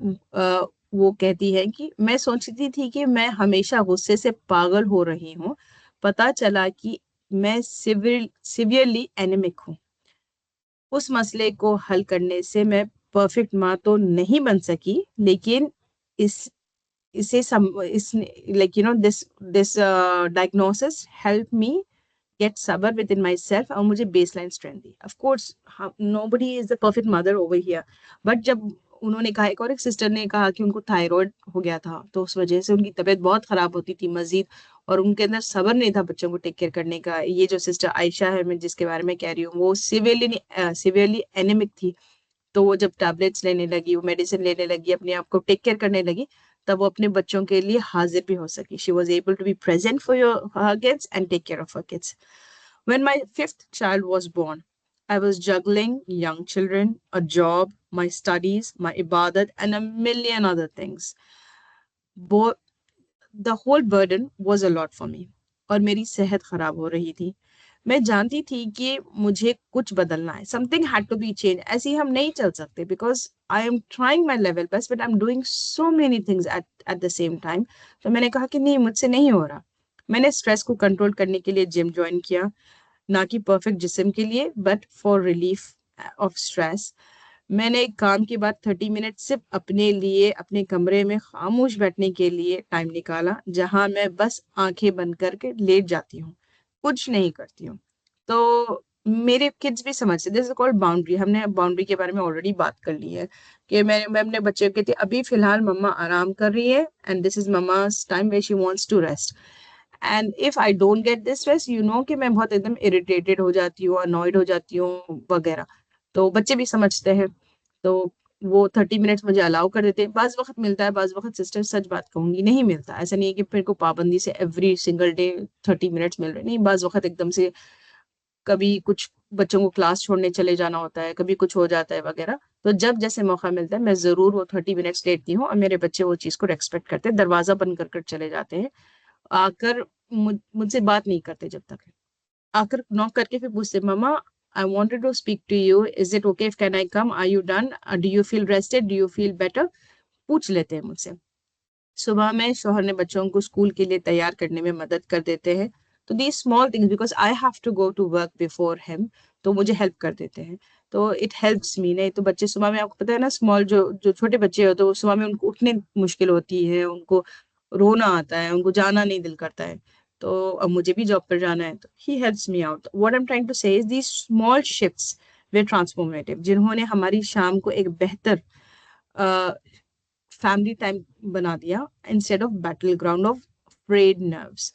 वो कहती है कि मैं सोचती थी कि मैं हमेशा गुस्से से पागल हो रही हूँ। पता चला कि मैं सिवियरली एनेमिक हूँ। उस मसले को हल करने से मैं परफेक्ट माँ तो नहीं बन सकी, लेकिन इस इसे इस like this diagnosis help me gate सबर विद इन माई सेल्फ और मुझे base line strength the. Of course nobody is the perfect mother over here, but जब उन्होंने कहा, एक और एक सिस्टर ने कहा कि उनको थायराइड हो गया था, तो उस वजह से उनकी तबीयत बहुत खराब होती थी मजीद, और उनके अंदर सबर नहीं था बच्चों को टेक केयर करने का। ये जो सिस्टर आयशा है, मैं जिसके बारे में कह रही हूँ, वो सिवियरली एनेमिक थी। तो वो जब टैबलेट्स लेने लगी, वो मेडिसिन लेने लगी, अपने आप को टेक केयर करने लगी, तब वो अपने बच्चों के लिए हाजिर भी हो सकी। She was able to be present for her kids and take care of her kids. When my 5th child was born, I was juggling young children, a job, my studies, my ibadat, and a million other things. The whole burden was a lot for me. और मेरी सेहत खराब हो रही थी। मैं जानती थी कि मुझे कुछ बदलना है। Something had to be changed. ऐसे ही हम नहीं चल सकते, because I am trying my level best, but I'm doing so many things at the same time. तो मैंने कहा कि नहीं, मुझसे नहीं हो रहा। मैंने स्ट्रेस को कंट्रोल करने के लिए जिम ज्वाइन किया, ना कि परफेक्ट जिस्म के लिए, but for relief of stress. मैंने काम के बाद 30 मिनट सिर्फ अपने लिए अपने कमरे में खामोश बैठने के लिए टाइम निकाला, जहां मैं बस आंखें बंद करके लेट जाती हूँ, कुछ नहीं करती हूँ। तो मेरे किड्स भी समझते, दिस इज कॉल्ड बाउंड्री। हमने बाउंड्री के बारे में ऑलरेडी बात कर ली है कि मैं अपने बच्चे को कहती अभी फिलहाल मम्मा आराम कर रही है and this is mamma's time where she wants to rest. And if I don't get this rest, you know कि मैं बहुत एकदम इरिटेटेड हो जाती हूँ, अनॉयड हो जाती हूँ वगैरह। तो बच्चे भी समझते हैं, तो वो 30 मिनट्स मुझे अलाउ कर देते हैं। बाज वक्त मिलता है, बाज वक्त सिस्टर सच बात कहूंगी नहीं मिलता। ऐसा नहीं है कि मेरे को पाबंदी से एवरी सिंगल डे 30 मिनट्स मिल रहे, नहीं, बाज वक्त एकदम से कभी कुछ बच्चों को क्लास छोड़ने चले जाना होता है, कभी कुछ हो जाता है वगैरह। तो जब जैसे मौका मिलता है मैं जरूर वो 30 मिनट्स लेती हूँ, और मेरे बच्चे वो चीज को रेस्पेक्ट करते हैं, दरवाजा बंद कर चले जाते हैं। आकर मुझसे बात नहीं करते जब तक। आकर नॉक करके फिर पूछते, mamma I wanted to speak to you, is it okay if can I come, are you done, do you feel rested, do you feel better, पूछ लेते हैं मुझसे। सुबह में शोहर ने बच्चों को स्कूल के लिए तैयार करने में मदद कर देते हैं। तो the small things, because I have to go to work before him, तो मुझे हेल्प कर देते हैं। तो इट हेल्प्स मी। नहीं तो बच्चे सुबह में, आपको पता है ना, स्मॉल जो जो छोटे बच्चे होते हैं, सुबह में उनको उठने मुश्किल होती है, उनको रोना आता है, उनको जाना नहीं दिल करता है। तो अब मुझे भी जॉब पर जाना है, तो he helps me out. What I am trying to say is these small shifts were transformative, जिन्होंने हमारी शाम को एक बेहतर फैमिली टाइम बना दिया, instead of battle ground of frayed nerves.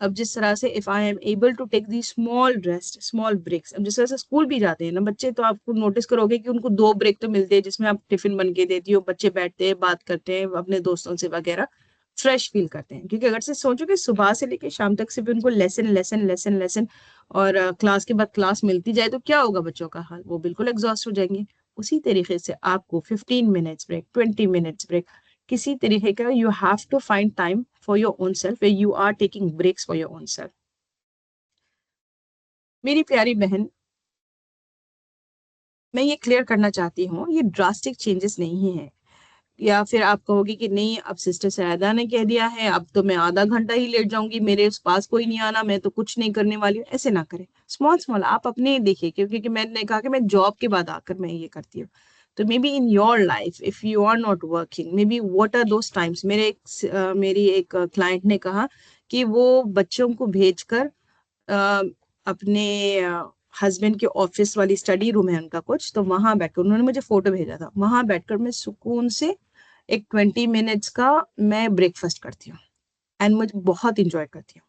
अब जिस तरह से if I am able to take the small rest, small breaks, अब जिस तरह से स्कूल भी जाते हैं ना बच्चे, तो आपको नोटिस करोगे कि उनको 2 ब्रेक तो मिलते हैं जिसमें आप टिफिन बन के देती हो, बच्चे बैठते हैं, बात करते हैं अपने दोस्तों से वगैरह, फ्रेश फील करते हैं। क्योंकि अगर से सोचो कि सुबह से लेके शाम तक सिर्फ उनको लेसन लेसन लेसन लेसन और क्लास के बाद क्लास मिलती जाए तो क्या होगा बच्चों का हाल, वो बिल्कुल एग्जॉस्ट हो जाएंगे। उसी तरीके से आपको 15 मिनट्स ब्रेक, 20 मिनट्स ब्रेक, किसी तरीके का you have to find time for your own self, you are taking breaks for your own self. मेरी प्यारी बहन, मैं ये क्लियर करना चाहती हूँ, ये ड्रास्टिक चेंजेस नहीं है। या फिर आप कहोगे कि नहीं, अब सिस्टर सैयदा ने कह दिया है, अब तो मैं आधा घंटा ही लेट जाऊंगी, मेरे पास कोई नहीं आना, मैं तो कुछ नहीं करने वाली हूँ। ऐसे ना करें, स्मॉल स्मॉल आप अपने देखिए, क्योंकि मैंने कहा कि मैं जॉब के बाद आकर मैं ये करती हूँ। तो may be in your life if you are not working, may be what are those times. मेरी एक क्लाइंट ने कहा कि वो बच्चों को भेजकर अपने हस्बैंड के ऑफिस वाली स्टडी रूम है उनका कुछ, तो वहां बैठकर उन्होंने मुझे फोटो भेजा था, वहां बैठकर मैं सुकून से एक 20 मिनट्स का मैं ब्रेकफास्ट करती हूँ एंड मुझे बहुत इंजॉय करती हूँ।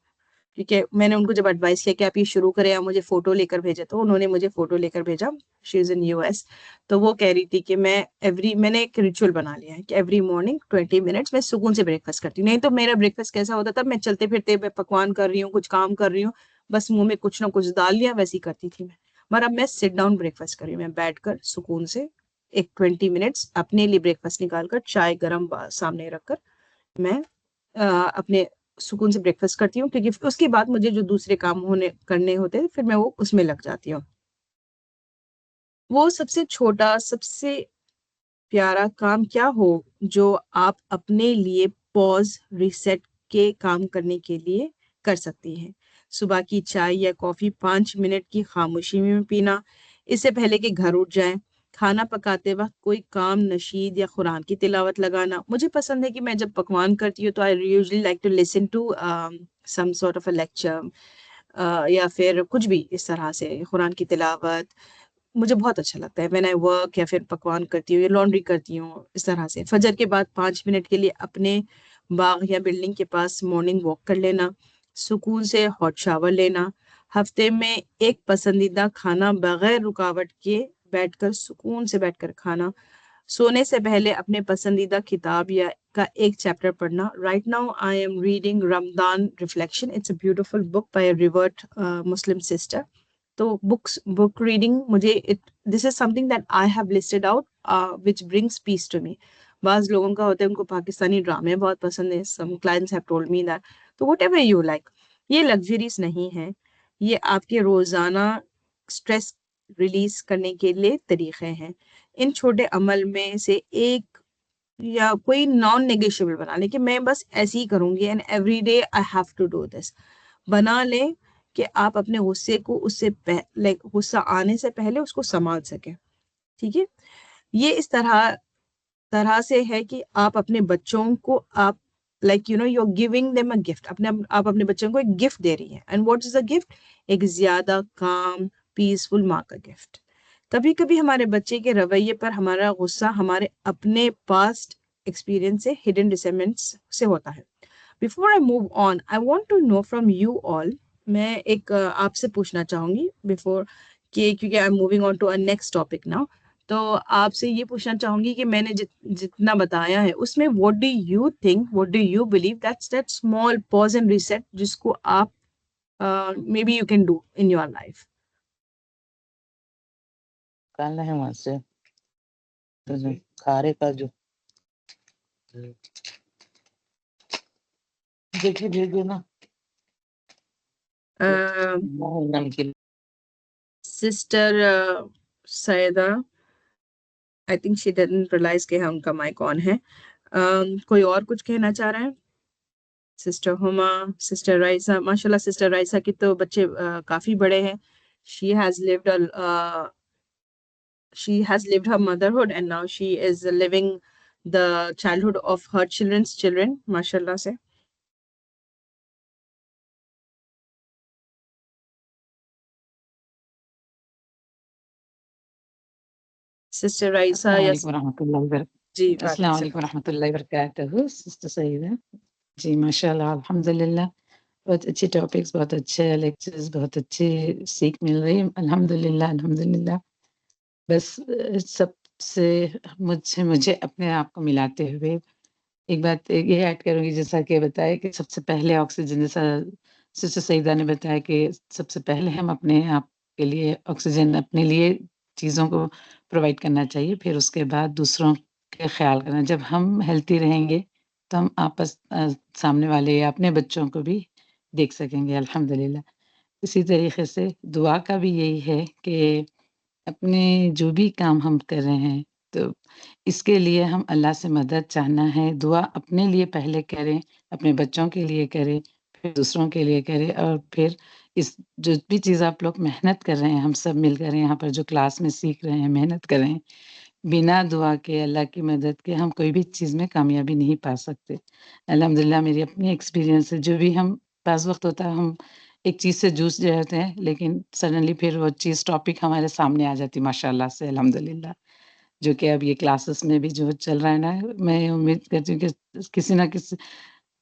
क्योंकि मैंने उनको जब एडवाइस किया कि आप ये शुरू करें या मुझे फोटो लेकर भेजे, तो उन्होंने मुझे फोटो लेकर भेजा। She is in US. तो वो कह रही थी कि मैंने एक रिचुअल बना लिया है कि एवरी मॉर्निंग 20 मिनट्स मैं सुकून से ब्रेकफास्ट करती हूँ। नहीं तो मेरा ब्रेकफास्ट कैसा होता था, मैं चलते फिरते मैं पकवान कर रही हूँ, कुछ काम कर रही हूँ, बस मुंह में कुछ ना कुछ डाल लिया, वैसी करती थी मैं। मगर अब मैं सिट डाउन ब्रेकफास्ट कर रही हूँ, मैं बैठकर सुकून से एक 20 मिनट्स अपने लिए ब्रेकफास्ट निकालकर, चाय गर्म सामने रखकर मैं अपने सुकून से ब्रेकफास्ट करती हूँ। क्योंकि उसके बाद मुझे जो दूसरे काम करने होते हैं, फिर मैं वो उसमें लग जाती हूँ। वो सबसे छोटा, सबसे प्यारा काम क्या हो जो आप अपने लिए पॉज रिसेट के काम करने के लिए कर सकती हैं। सुबह की चाय या कॉफी 5 मिनट की खामोशी में पीना, इससे पहले कि घर उठ जाए। खाना पकाते वक्त कोई काम नशीद या कुरान की तिलावत लगाना। मुझे पसंद है कि मैं जब पकवान करती हूँ तो I usually like to listen to some sort of a lecture, या फिर कुछ भी इस तरह से कुरान की तिलावत। मुझे बहुत अच्छा लगता है व्हेन आई वर्क, या फिर पकवान करती हूँ या लॉन्ड्री करती हूँ, इस तरह से। फजर के बाद 5 मिनट के लिए अपने बाग या बिल्डिंग के पास मॉर्निंग वॉक कर लेना, सुकून से हॉट शावर लेना। हफ्ते में एक पसंदीदा खाना बगैर रुकावट के बैठकर सुकून से बैठकर खाना। सोने से पहले अपने पसंदीदा किताब या का एक चैप्टर पढ़ना। Right now I am reading Ramadan reflection, it's a beautiful book by a revert Muslim sister. तो बुक रीडिंग मुझे this is something that I have listed out which brings peace to me. बाज लोगों का होता है उनको पाकिस्तानी ड्रामे बहुत पसंद है, some clients have told me that. तो व्हाटएवर यू लाइक, ये लग्जरीज नहीं है, ये आपके रोजाना स्ट्रेस रिलीज करने के लिए तरीके हैं। इन छोटे अमल में से एक या कोई नॉन नेगोशिएबल बना लें कि मैं बस ऐसे ही करूंगी and every day I have to do this. बना लें कि आप अपने गुस्से को लाइक गुस्सा आने से पहले उसको संभाल सकें। ठीक है, ये इस तरह से है कि आप अपने बच्चों को आप like you are giving them a gift. आप अपने बच्चों को एक गिफ्ट दे रही हैं। And what is a gift? एक ज्यादा काम पीसफुल माँ का गिफ्ट। कभी कभी हमारे बच्चे के रवैये पर हमारा गुस्सा हमारे अपने पास्ट एक्सपीरियंस से, हिडन रिसेंटमेंट्स से होता है। Before I move on, I want to know from you all, मैं एक आपसे पूछना चाहूंगी बिफोर कि, क्योंकि I am moving on to a next topic now. तो आपसे ये पूछना चाहूंगी कि मैंने जितना बताया है उसमें what do you think, what do you believe that's that small pause and reset जिसको आप मे be you can do in your life. निकालना है वहां से तो जो खारे का जो देखिए भेज देना नमकीन। Sister Sayeda, I think she didn't realise कि उनका माइक ऑन है। कोई और कुछ कहना चाह रहा है? सिस्टर हुमा, सिस्टर राइसा, माशाल्लाह सिस्टर राइसा के तो बच्चे काफी बड़े हैं। She has lived her motherhood and now she is living the childhood of her children's children, माशाल्लाह से। सिस्टर राइसा या जी, अस्सलाम वालेकुम रहमतुल्लाहि व बरकातहू। सिस्टर सईदा जी, माशाल्लाह अल्हम्दुलिल्लाह बहुत अच्छी टॉपिक्स, बहुत अच्छे लेक्चर्स, बहुत अच्छी सीख मिल रही है। अल्हम्दुलिल्लाह, अल्हम्दुलिल्लाह। बस सबसे मुझे अपने आप को मिलाते हुए एक बात ये ऐड करूँगी, जैसा कि बताया कि सबसे पहले ऑक्सीजन, जैसा सिस्टर सईदा ने बताया कि सबसे पहले हम अपने आप के लिए ऑक्सीजन, अपने लिए चीज़ों को प्रोवाइड करना चाहिए, फिर उसके बाद दूसरों का ख़्याल करना। जब हम हेल्थी रहेंगे, तो हम सामने वाले या अपने बच्चों को भी देख सकेंगे, अल्हम्दुलिल्लाह। इसी तरीके से दुआ का भी यही है कि अपने जो भी काम हम कर रहे हैं, तो इसके लिए हम अल्लाह से मदद चाहना है। दुआ अपने लिए पहले करें, अपने बच्चों के लिए करें, फिर दूसरों के लिए करें, और फिर इस जो भी चीज़ आप लोग मेहनत कर रहे हैं, हम सब मिलकर यहाँ पर जो क्लास में सीख रहे हैं, मेहनत कर रहे हैं, बिना दुआ के, अल्लाह की मदद के हम कोई भी चीज़ में कामयाबी नहीं पा सकते। अल्हम्दुलिल्लाह मेरी अपनी एक्सपीरियंस है, जो भी हम पास वक़्त होता है, हम एक चीज़ से जूझ रहे होते हैं, लेकिन सडनली फिर वो चीज़, टॉपिक हमारे सामने आ जाती है माशाअल्लाह से, अल्हम्दुलिल्लाह। जो कि अब ये क्लासेस में भी जो चल रहा है ना, मैं उम्मीद करती हूँ कि किसी न किसी,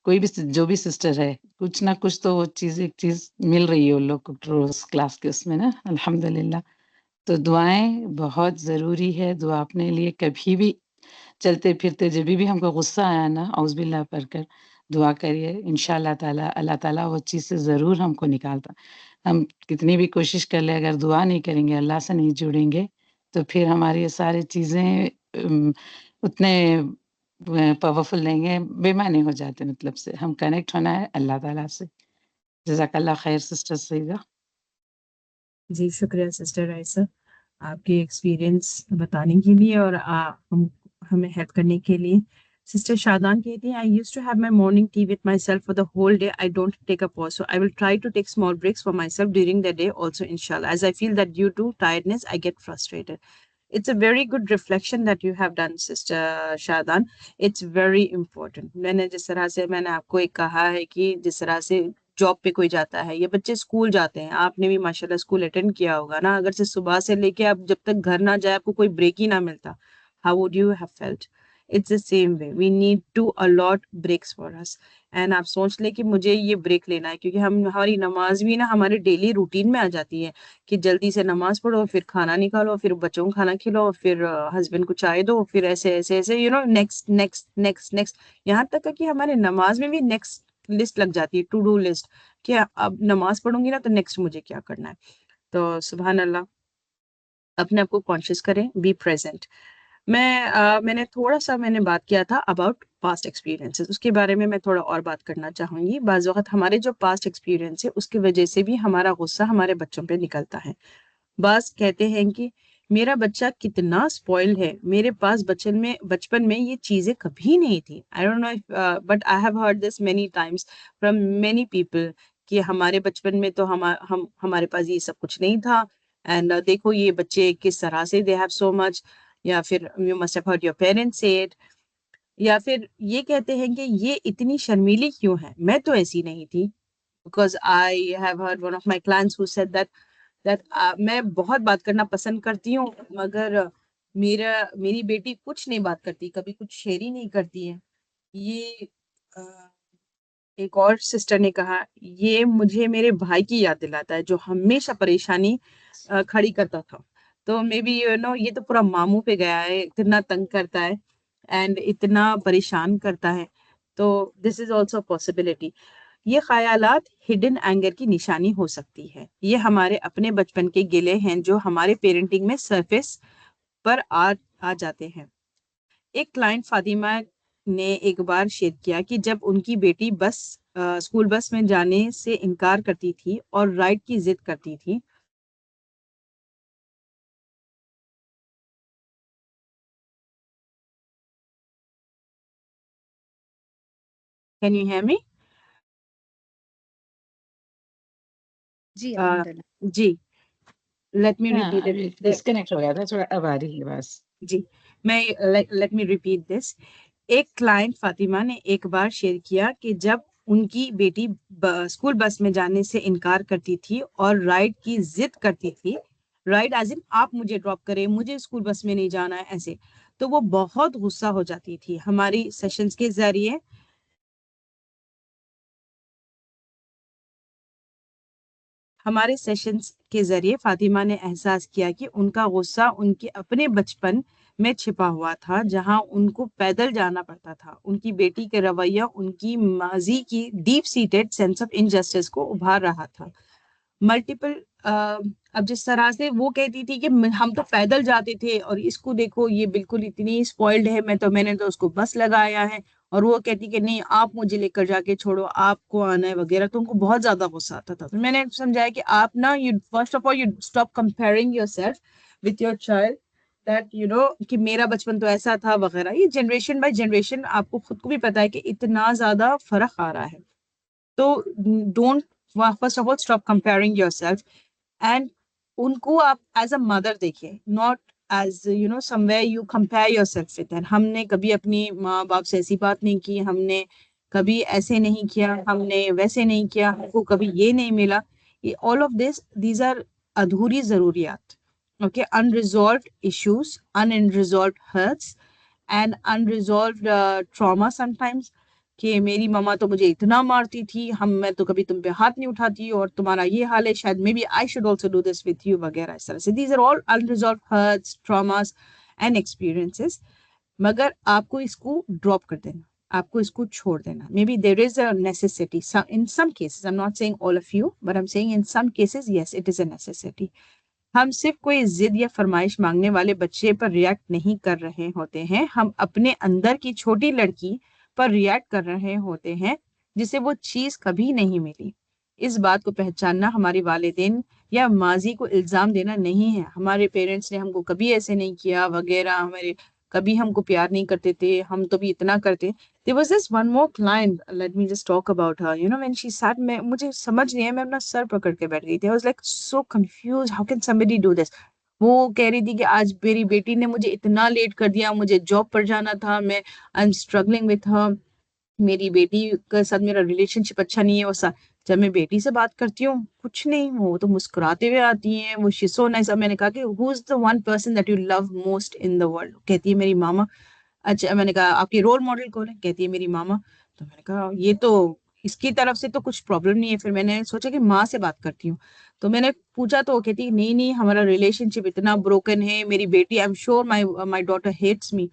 कोई भी जो भी सिस्टर है, कुछ ना कुछ तो वो चीज़, एक चीज़ मिल रही है उन लोग को रोज़ क्लास के उसमें ना, अल्हम्दुलिल्लाह। तो दुआएँ बहुत ज़रूरी है, दुआ अपने लिए कभी भी चलते-फिरते जभी भी हमको गुस्सा आया ना, औज़ बिल्लाह पढ़कर दुआ करिए, इंशाअल्लाह ताला, अल्लाह ताला वो चीज़ से ज़रूर हमको निकालता। हम कितनी भी कोशिश कर लें, अगर दुआ नहीं करेंगे, अल्लाह से नहीं जुड़ेंगे, तो फिर हमारी ये सारी चीज़ें उतने पावरफुल नहीं है, बेमानी हो जाते मतलब से। हम कनेक्ट होना है अल्लाह ताला से। जज़ाकल्लाह खैर सिस्टर सईदा। जी, शुक्रिया सिस्टर राइसा, आपकी एक्सपीरियंस बताने के लिए और हमें हेल्प करने के लिए। सिस्टर शादान कहती हैं, I used to have my morning tea with myself for the whole day, I don't take a pause, so I will try to take small breaks for myself during the day also इंशाल्लाह, as I feel that due to tiredness I get frustrated. It's a very good reflection that you have done, Sister Shadan. It's very important. मैंने जिस तरह से, मैंने आपको एक कहा है कि जिस तरह से जॉब पे कोई जाता है, ये बच्चे स्कूल जाते हैं, आपने भी माशाल्लाह स्कूल अटेंड किया होगा ना, अगर से सुबह से लेके आप जब तक घर ना जाए, आपको कोई ब्रेक ही ना मिलता, how would you have felt? It's the same way. We need to allot breaks for us. And आप सोच ले कि मुझे ये ब्रेक लेना है, क्योंकि हमारी नमाज भी ना हमारे डेली रूटीन में आ जाती है कि जल्दी से नमाज पढ़ो, फिर खाना निकालो, फिर बच्चों को खाना खिलाओ, फिर हस्बैंड को चाय दो, फिर ऐसे ऐसे ऐसे नेक्स्ट नेक्स्ट नेक्स्ट नेक्स्ट, यहाँ तक है कि हमारे नमाज में भी नेक्स्ट लिस्ट लग जाती है, टू डू लिस्ट, कि अब नमाज पढ़ूंगी ना तो नेक्स्ट मुझे क्या करना है। तो सुभान अल्लाह, अपने आप को कॉन्शियस करें, बी प्रेजेंट। मैंने बात किया था अबाउट पास्ट एक्सपीरियंसेस, उसके बारे में मैं थोड़ा और बात करना चाहूंगी। बाज़ वक़्त हमारे जो पास्ट एक्सपीरियंस है, उसकी वजह से भी हमारा गुस्सा हमारे बच्चों पे निकलता है। बाज़ कहते हैं कि मेरा बच्चा कितना स्पॉइल्ड है, मेरे पास बचपन में ये चीज़ें कभी नहीं थी। I don't know if but I have heard this many times from many people कि हमारे बचपन में तो हमारे पास ये सब कुछ नहीं था, एंड देखो ये बच्चे किस तरह से दे हैव सो मच, या फिर you must have heard your parents से इट, या फिर ये कहते हैं कि ये इतनी शर्मीली क्यों है, मैं तो ऐसी नहीं थी। Because I have heard one of my clients who said that मैं बहुत बात करना पसंद करती हूँ, मगर मेरी बेटी कुछ नहीं बात करती, कभी कुछ शेयर ही नहीं करती है। ये एक और सिस्टर ने कहा, ये मुझे मेरे भाई की याद दिलाता है जो हमेशा परेशानी खड़ी करता था। तो मे बी ये तो पूरा मामू पे गया है, इतना तंग करता है एंड इतना परेशान करता है। तो दिस इज ऑल्सो पॉसिबिलिटी। ये ख्यालात हिडन एंगर की निशानी हो सकती है। ये हमारे अपने बचपन के गिले हैं जो हमारे पेरेंटिंग में सरफेस पर आ जाते हैं। एक क्लाइंट फातिमा ने एक बार शेयर किया कि जब उनकी बेटी स्कूल बस में जाने से इनकार करती थी और राइड की जिद करती थी, कैन यू हियर मी? जी अल्हम्दुलिल्लाह। जी, लेट मी हाँ, रिपीट अभी इट। डिस्कनेक्ट हो गया था थोड़ा, अब आ रही है बस। जी, मैं लेट मी रिपीट दिस। एक क्लाइंट फातिमा ने एक बार शेयर किया कि जब उनकी बेटी स्कूल बस में जाने से इनकार करती थी और राइड की जिद करती थी, राइड एज इन आप मुझे ड्रॉप करें, मुझे स्कूल बस में नहीं जाना है, ऐसे, तो वो बहुत गुस्सा हो जाती थी। हमारी सेशंस के जरिए हमारे सेशंस के जरिए फातिमा ने एहसास किया कि उनका गुस्सा उनके अपने बचपन में छिपा हुआ था, जहां उनको पैदल जाना पड़ता था। उनकी बेटी के रवैया उनकी माजी की deep seated sense of injustice को उभार रहा था। मल्टीपल अब जिस तरह से वो कहती थी कि हम तो पैदल जाते थे और इसको देखो ये बिल्कुल इतनी स्पॉइल्ड है, मैंने तो उसको बस लगाया है, और वो कहती कि नहीं आप मुझे लेकर जाके छोड़ो, आपको आना है वगैरह। तो उनको बहुत ज्यादा गुस्सा आता था। तो मैंने समझाया कि आप ना, you first of all you stop comparing yourself with your child, that you know कि मेरा बचपन तो ऐसा था वगैरह। ये जनरेशन बाय जनरेशन आपको खुद को भी पता है कि इतना ज्यादा फर्क आ रहा है। तो don't, first of all stop comparing yourself, and उनको आप एज अ मदर देखिए, not as you know somewhere you compare yourself with. And हमने कभी अपनी माँ बाप से ऐसी बात नहीं की, हमने कभी ऐसे नहीं किया, हमने वैसे नहीं किया, हमको कभी ये नहीं मिला। ये ऑल ऑफ दीज आर अधूरी जरूरियात, okay, unresolved issues, unresolved hurts and unresolved trauma sometimes, कि मेरी मम्मा तो मुझे इतना मारती थी, मैं तो कभी तुम पे हाथ नहीं उठाती, और तुम्हारा ये हाल है, शायद may B I should also do this with you वगैरह। इस तरह से these are all unresolved hurts, traumas and experiences. मगर आपको इसको ड्रॉप कर देना, आपको इसको छोड़ देना। May be there is a necessity in some cases, I am not saying all of you, but I am saying in some cases yes it is a necessity. हम सिर्फ कोई जिद या फरमाइश मांगने वाले बच्चे पर रिएक्ट नहीं कर रहे होते हैं, हम अपने अंदर की छोटी लड़की पर रिएक्ट कर रहे होते हैं जिसे वो चीज कभी नहीं मिली। इस बात को पहचानना हमारे वालिदैन या माजी को इल्जाम देना नहीं है। हमारे पेरेंट्स ने हमको कभी ऐसे नहीं किया वगैरह, हमारे कभी हमको प्यार नहीं करते थे, हम तो भी इतना करते। There was this one more client, let me just talk about her. You know, when she sat, मुझे समझ नहीं है, मैं अपना सर पकड़ के बैठ गई थी। I was like so confused. How can somebody do this? वो कह रही थी कि आज मेरी बेटी ने मुझे इतना लेट कर दिया, मुझे जॉब पर जाना था, I am struggling with her, मेरी बेटी के साथ मेरा रिलेशनशिप अच्छा नहीं है। वो जब मैं बेटी से बात करती हूँ कुछ नहीं, वो तो मुस्कुराते हुए आती हैं, वो शी सो नाइस। मैंने कहा कि who is the one person that you love most in the world? कहती है मेरी मामा। अच्छा, मैंने कहा आपकी रोल मॉडल कौन है? कहती है मेरी मामा। तो मैंने कहा ये तो, इसकी तरफ से तो कुछ प्रॉब्लम नहीं है। फिर मैंने सोचा कि माँ से बात करती हूँ। तो मैंने पूछा तो वो कहती नहीं नहीं, हमारा रिलेशनशिप इतना ब्रोकन है, मेरी बेटी, I am sure my my daughter hates me.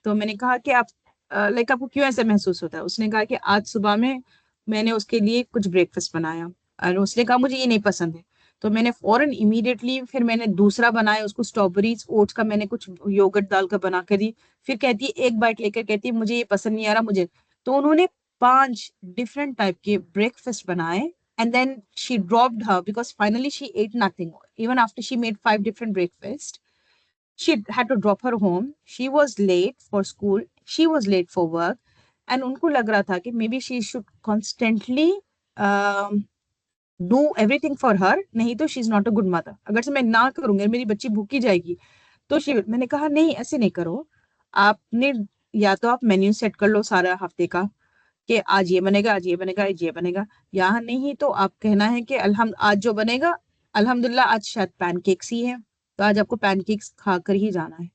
तो मैंने कहा कि आप लाइक आपको क्यों ऐसा महसूस होता है? उसने कहा कि आज सुबह में मैंने उसके लिए कुछ ब्रेकफास्ट बनाया और उसने कहा मुझे ये नहीं पसंद है। तो मैंने फौरन इमीडिएटली फिर मैंने दूसरा बनाया, उसको स्ट्रॉबेरीज ओट्स का मैंने कुछ योगर्ट डालकर बना कर दी। फिर कहती है एक बाइट लेकर, कहती है मुझे ये पसंद नहीं आ रहा मुझे। तो उन्होंने 5 डिफरेंट टाइप के ब्रेकफास्ट बनाए, and then she dropped her because finally she ate nothing. Even after she made 5 different breakfasts, she had to drop her home. She was late for school, she was late for work, and उनको लग रहा था कि maybe she should constantly do everything for her, नहीं तो she is not a good mother. अगर से मैं ना करूंगी मेरी बच्ची भूखी जाएगी तो मैंने कहा नहीं ऐसे नहीं करो। आपने या तो आप मेन्यू सेट कर लो सारा हफ्ते का, कि आज ये बनेगा, आज ये बनेगा, आज ये बनेगा। यहाँ नहीं तो आप कहना है कि आज जो बनेगा अल्हम्दुलिल्लाह, आज शायद पैनकेक्स ही है तो आज आपको पैनकेक्स खाकर ही जाना है,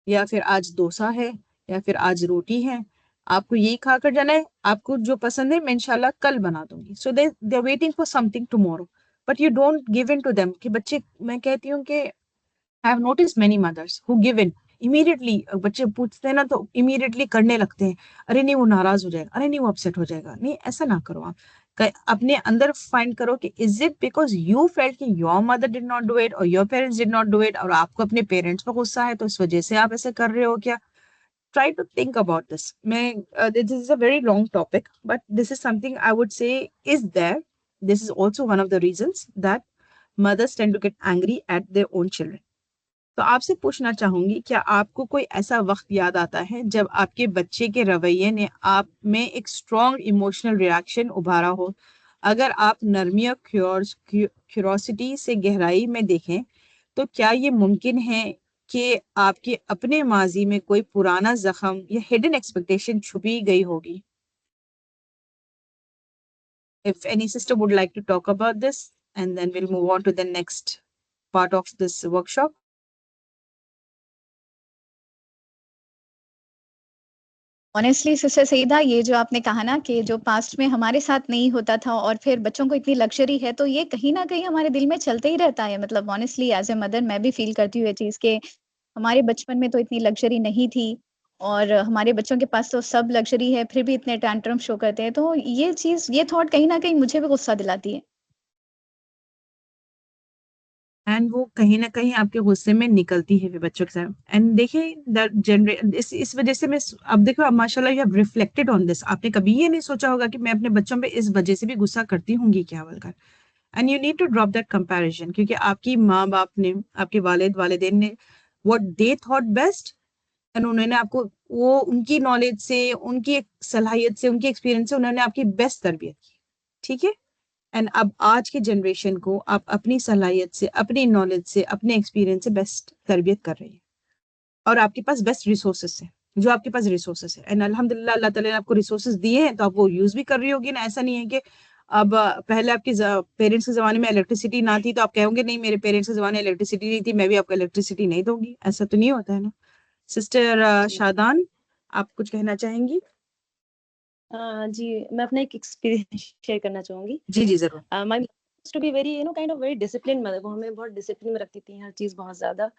या फिर आज डोसा है, या फिर आज रोटी है, आपको यही खाकर जाना है। आपको जो पसंद है मैं इंशाल्लाह कल बना दूंगी। So they are waiting for something tomorrow, but you don't give in to them. कि बच्चे, मैं कहती हूँ कि I have notice many mothers who give in immediately. बच्चे पूछते हैं ना तो इमीडिएटली करने लगते हैं। अरे नहीं वो नाराज हो जाएगा, अरे नहीं वो अपसेट हो जाएगा। नहीं, ऐसा ना करो आप। अपने अंदर फाइंड करो कि is it because you felt कि your mother did not do it और your parents did not do it, और आपको अपने पेरेंट्स पर गुस्सा है तो इस वजह से आप ऐसे कर रहे हो क्या? Try to think about this. This is a very long topic, but this is something I would say is there. This is also one of the reasons that mothers tend to get angry at their own children. तो आपसे पूछना चाहूंगी, क्या आपको कोई ऐसा वक्त याद आता है जब आपके बच्चे के रवैये ने आप में एक स्ट्रॉन्ग इमोशनल रिएक्शन उभारा हो? अगर आप नरमी और क्यूरोसिटी से गहराई में देखें तो क्या ये मुमकिन है कि आपके अपने माजी में कोई पुराना जख्म या हिडन एक्सपेक्टेशन छुपी गई होगी? If any sister would like to talk about this, and then we'll move on to the next part of this workshop. Honestly sister Saeeda, ये जो आपने कहा ना कि जो पास्ट में हमारे साथ नहीं होता था और फिर बच्चों को इतनी लग्जरी है, तो ये कहीं ना कहीं हमारे दिल में चलते ही रहता है। मतलब ऑनेस्टली एज ए मदर मैं भी फील करती हूँ ये चीज के हमारे बचपन में तो इतनी लग्जरी नहीं थी और हमारे बच्चों के पास तो सब लग्जरी है, फिर भी इतने टैंट्रम शो करते हैं। तो ये चीज, ये थॉट कहीं ना कहीं मुझे भी गुस्सा दिलाती है। एंड वो कहीं ना कहीं आपके गुस्से में निकलती है फिर बच्चों के साथ। एंड देखिए इस वजह से मैं अब देखो, अब माशाल्लाह you have reflected on this. आपने कभी ये नहीं सोचा होगा कि मैं अपने बच्चों पे इस वजह से भी गुस्सा करती होंगी क्या बोलकर। And you need to drop that comparison, क्योंकि आपकी माँ बाप ने, आपके वालिद वालिदैन ने what they thought best, and उन्होंने आपको वो उनकी नॉलेज से, उनकी एक सलाहियत से, उनकी एक्सपीरियंस से उन्होंने आपकी बेस्ट तरबियत की। ठीक है। एंड अब आज की जनरेशन को आप अपनी सलाहियत से, अपनी नॉलेज से, अपने एक्सपीरियंस से बेस्ट तरबियत कर रही है, और आपके पास बेस्ट रिसोर्सेस है, जो आपके पास रिसोर्सेस है। एंड अल्हम्दुलिल्लाह अल्लाह ताला ने आपको रिसोर्सेस दिए हैं, तो आप वो यूज भी कर रही होगी ना। ऐसा नहीं है कि अब पहले आपके पेरेंट्स के जमाने में इलेक्ट्रिसिटी ना थी तो आप कहोगे नहीं मेरे पेरेंट्स के जमाने इलेक्ट्रिसिटी नहीं थी, मैं भी आपको इलेक्ट्रिसिटी नहीं दूंगी। ऐसा तो नहीं होता है ना। सिस्टर शादान, आप कुछ कहना चाहेंगी? जी, मैं अपना एक एक्सपीरियंस शेयर करना चाहूंगी। जी जी जरूर। My to be very kind of very discipline mother. वो हमें बहुत डिसिप्लिन में रखती थी, हर चीज बहुत ज्यादा।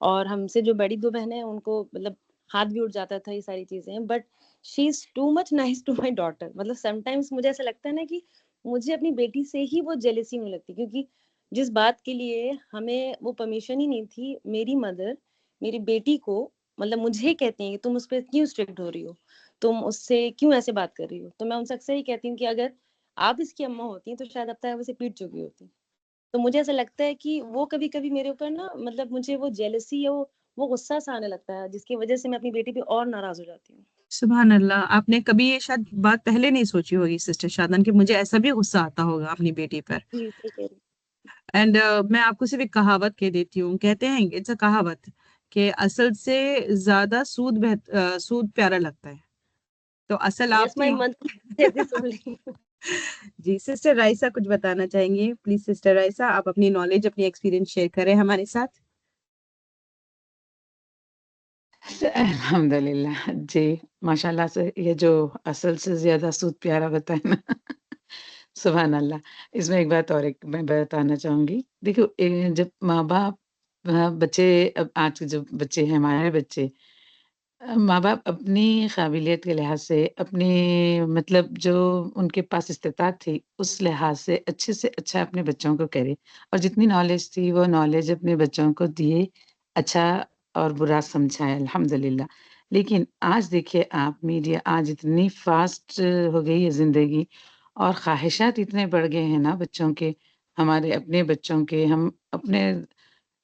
और हमसे जो बड़ी 2 बहनें हैं उनको मतलब हाथ भी उठ जाता था ये सारी चीजें, but she is too much nice to my daughter. मतलब समटाइम्स मुझे ऐसा लगता है ना कि मुझे अपनी बेटी से ही वो जेलेसी होने लगती, क्योंकि जिस बात के लिए हमें वो परमिशन ही नहीं थी, मेरी मदर मेरी बेटी को मतलब मुझे कहती है कि तुम उस पर क्यों स्ट्रिक्ट हो रही हो, तुम उससे क्यों ऐसे बात कर रही हो। तो मैं उनसे अक्सर ही कहती हूँ कि अगर आप इसकी अम्मा होती तो शायद अब तक वैसे पीट चुकी होती। तो मुझे ऐसा लगता है कि वो कभी-कभी मेरे ऊपर ना मतलब मुझे वो जेलसी या वो गुस्सा सा आने लगता है, जिसकी वजह से मैं अपनी बेटी पे और नाराज हो जाती हूँ। सुभान अल्लाह, आपने कभी ये शायद बात पहले नहीं सोची होगी सिस्टर शादान कि मुझे ऐसा भी गुस्सा आता होगा अपनी बेटी पर। जी, सही कह रही एंड मैं आपको सिर्फ एक कहावत कह देती हूँ। कहते हैं, इट्स अ कहावत, कि असल से ज्यादा सूद प्यारा लगता है। तो असल हैं। यस, माय आपकी मदर दिस ओनली। जी। सिस्टर राइसा कुछ बताना चाहेंगी? प्लीज सिस्टर राइसा, आप अपनी नॉलेज, अपनी एक्सपीरियंस शेयर करें हमारे साथ। अल्हम्दुलिल्लाह जी, माशाल्लाह से ये जो असल से ज़्यादा सूद प्यारा होता है ना सुभान अल्लाह। इसमें एक मैं बताना चाहूँगी। देखो जब माँ-बाप बच्चे अब आज के जो बच्चे हैं, हमारे बच्चे माँ-बाप अपनी काबिलियत के लिहाज से, अपनी मतलब जो उनके पास इस्तिताअत थी, उस लिहाज से अच्छा अपने बच्चों को करें और जितनी नॉलेज थी, वो नॉलेज अपने बच्चों को दिए, अच्छा और बुरा समझाएँ, अल्हम्दुलिल्लाह। लेकिन आज देखिए आप, मीडिया आज इतनी फ़ास्ट हो गई है ज़िंदगी और ख़्वाहिशात इतने बढ़ गए हैं ना बच्चों के, हमारे अपने बच्चों के, हम अपने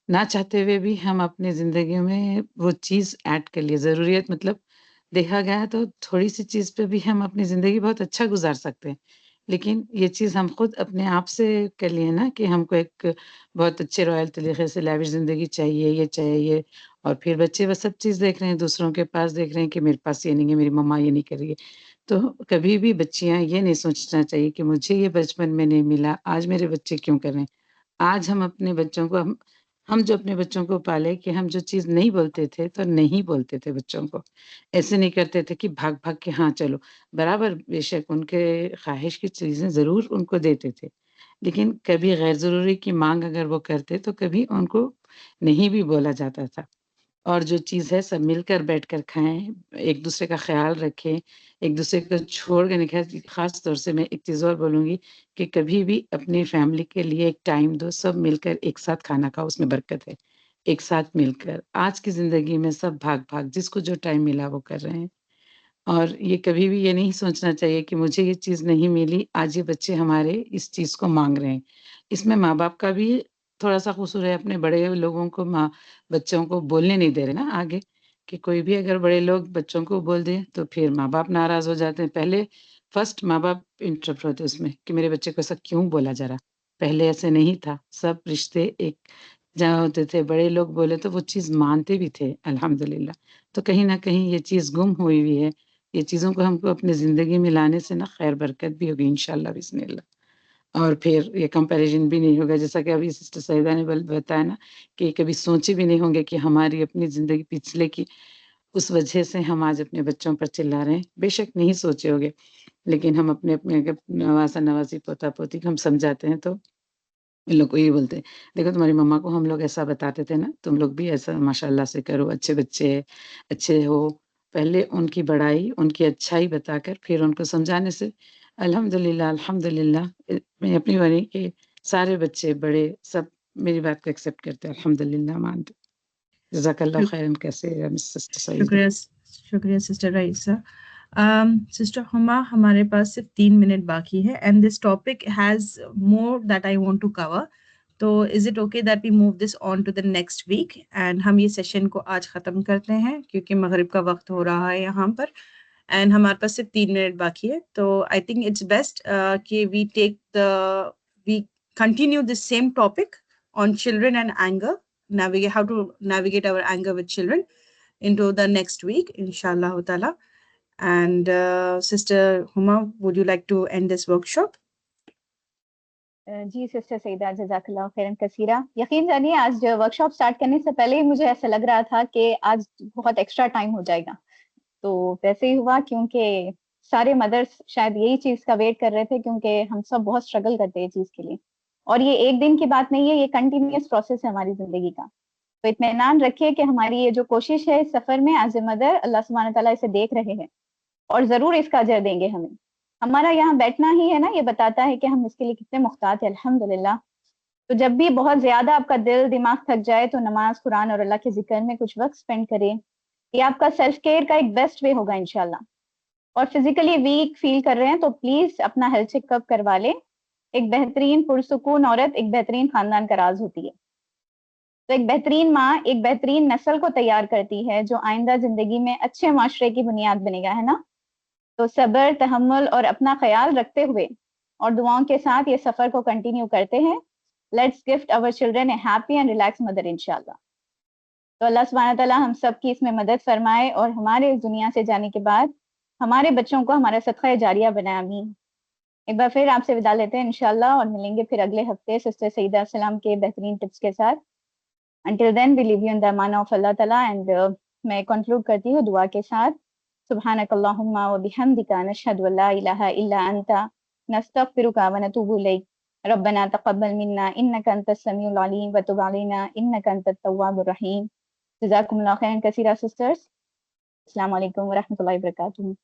ना चाहते हुए भी हम अपनी ज़िंदगी में वो चीज़ ऐड कर लिए। ज़रूरियत मतलब देखा गया है तो थोड़ी-सी चीज़ पे भी हम अपनी ज़िंदगी बहुत अच्छा गुज़ार सकते हैं। लेकिन ये चीज़ हम खुद अपने आप से कर लिए ना कि हमको एक बहुत अच्छे रॉयल तरीक़े से लैविश ज़िंदगी चाहिए, ये चाहिए और फिर बच्चे वो सब चीज़ देख रहे हैं, दूसरों के पास देख रहे हैं कि मेरे पास ये नहीं है, मेरी मम्मा ये नहीं कर रही है। तो कभी भी बच्चियाँ ये नहीं सोचना चाहिए कि मुझे ये बचपन में नहीं मिला, आज मेरे बच्चे क्यों कर रहे हैं? आज हम अपने बच्चों को हम जो अपने बच्चों को पाले कि हम जो चीज़ नहीं बोलते थे, तो नहीं बोलते थे बच्चों को। ऐसे नहीं करते थे कि भाग-भाग के हाँ, चलो। बराबर बेशक उनके ख़्वाहिश की चीज़ें ज़रूर उनको देते थे। लेकिन कभी गैर ज़रूरी की माँग अगर वो करते, तो कभी उनको नहीं भी बोला जाता था। और जो चीज़ है सब मिलकर बैठकर खाएँ, एक-दूसरे का ख़्याल रखें, एक-दूसरे को छोड़ के नहीं खाएँ। ख़ास तौर से मैं एक चीज़ और बोलूँगी कि कभी भी अपनी फ़ैमिली के लिए एक टाइम दो, सब मिलकर एक साथ खाना खाओ, उसमें बरकत है। एक साथ मिलकर, आज की ज़िंदगी में सब भाग-भाग, जिसको जो टाइम मिला वो कर रहे हैं। और ये कभी भी ये नहीं सोचना चाहिए कि मुझे ये चीज़ नहीं मिली, आज ये बच्चे हमारे इस चीज़ को माँग रहे हैं। इसमें माँ-बाप का भी थोड़ा-सा कसूर है, अपने बड़े लोगों को बच्चों को बोलने नहीं दे रहे ना आगे, कि कोई भी अगर बड़े लोग बच्चों को बोल दें, तो फिर माँ-बाप नाराज़ हो जाते हैं। पहले फर्स्ट माँ-बाप इंटरप्ट होते उसमें कि मेरे बच्चे को ऐसा क्यों बोला जा रहा? पहले ऐसे नहीं था, सब रिश्ते एक जहाँ होते थे, बड़े लोग बोले तो वो चीज़ मानते भी थे, अल्हम्दुलिल्लाह। तो कहीं न कहीं ये चीज़ गुम हुई हुई है। ये चीज़ों को हमको अपनी ज़िंदगी में लाने से ना खैर बरकत भी होगी इंशाअल्लाह बिस्मिल्लाह। और फिर ये कंपैरिज़न भी नहीं होगा जैसा कि अभी सिस्टर सईदा ने बताया ना कि कभी सोचे भी नहीं होंगे कि हमारी अपनी ज़िंदगी पिछले की उस वजह से हम आज अपने बच्चों पर चिल्ला रहे हैं। बेशक नहीं सोचे होंगे, लेकिन हम अपने नवासा-नवासी, पोता-पोती को हम समझाते हैं तो इन लोग को यही बोलते हैं, देखो तुम्हारी मम्मा को हम लोग ऐसा बताते थे ना, तुम लोग भी ऐसा माशाल्लाह से करो, अच्छे बच्चे, अच्छे हो। पहले उनकी बड़ाई, उनकी अच्छाई बताकर फिर उनको समझाने से अल्हम्दुलिल्लाह मैं अपनी वाली के सारे बच्चे, बड़े सब मेरी बात को एक्सेप्ट करते हैं, अल्हम्दुलिल्लाह मानते हैं। जज़ाकल्लाह शुक- खैरन कैसे है मिस सिस्टर सईदा? शुक्रिया शुक्रिया सिस्टर रईसा। सिस्टर हुमा, हमारे पास सिर्फ 3 मिनट बाकी है and this topic has more that I want to cover. तो is it okay that we move this on to the next week and हम ये सेशन को आज ख़त्म करते हैं क्योंकि मगरिब का वक्त हो रहा है यहाँ पर एंड हमारे पास सिर्फ 3 मिनट बाकी है। तो आई थिंक इट्स बेस्ट कि we continue this same topic on children and anger, how to navigate our anger with children into the next week, inshallah ta'ala. And Sister Huma, would you like to end this workshop? जी sister Saeeda, जज़ाकल्लाह खैरन कसीरा। यकीन जानिए आज workshop start करने से पहले ही मुझे ऐसा लग रहा था कि आज बहुत एक्स्ट्रा टाइम हो जाएगा, तो वैसे ही हुआ क्योंकि सारे मदर्स शायद यही चीज़ का वेट कर रहे थे क्योंकि हम सब बहुत स्ट्रगल करते हैं चीज़ के लिए और ये एक दिन की बात नहीं है, ये कंटिन्यूअस प्रोसेस है हमारी ज़िंदगी का। तो इत्मीनान रखिए कि हमारी ये जो कोशिश है इस सफ़र में एज़ ए मदर, अल्लाह सुब्हानहू तआला इसे देख रहे हैं और ज़रूर इसका अजर देंगे हमें। हमारा यहाँ बैठना ही है ना, ये बताता है कि हम इसके लिए कितने मुख्ताज हैं, अल्हम्दुलिल्लाह। तो जब भी बहुत ज़्यादा आपका दिल दिमाग थक जाए तो नमाज, कुरान और अल्लाह के ज़िक्र में कुछ वक़्त स्पेंड करें। ये आपका सेल्फ केयर का एक बेस्ट वे होगा इंशाल्लाह। और फिज़िकली वीक फ़ील कर रहे हैं तो प्लीज़ अपना हेल्थ चेकअप करवा लें। एक बेहतरीन पुरसुकून औरत एक बेहतरीन ख़ानदान का राज़ होती है। तो एक बेहतरीन माँ एक बेहतरीन नस्ल को तैयार करती है जो आइंदा ज़िंदगी में अच्छे माशरे की बुनियाद बनेगा, है ना? तो सब्र, तहम्मुल और अपना ख़याल रखते हुए और दुआओं के साथ ये सफ़र को कंटिन्यू करते हैं। Let's gift our children a happy and relax mother इंशाल्लाह। तो अल्लाह सुब्हानहू तआला हम सब की इसमें मदद फरमाए और हमारे इस दुनिया से जाने के बाद हमारे बच्चों को हमारा सदका जारिया बनाए, आमीन। एक बार फिर आपसे विदा लेते हैं इंशाल्लाह और मिलेंगे फिर अगले हफ्ते सिस्टर सईदा सलाम के बेहतरीन टिप्स के साथ। Until then, we leave you in the aman of Allah Ta'ala and मैं कंक्लूड करती हूँ दुआ के साथ। सुब्हानकल्लाहुम्मा व बिहम्दिका नशहदु अल्ला इलाहा इल्ला अंता नस्तगफिरुका व नतूबु इलैक रब्बना तक़ब्बल मिन्ना इन्नका अंतस समीउल अलीम व तुब अलैना इन्नका अंतत तव्वाबुर रहीम। जज़ाकुमुल्लाहु खैरन कसीरा सिस्टर्स। अस्सलामु अलैकुम व रहमतुल्लाहि व बरकातुहू।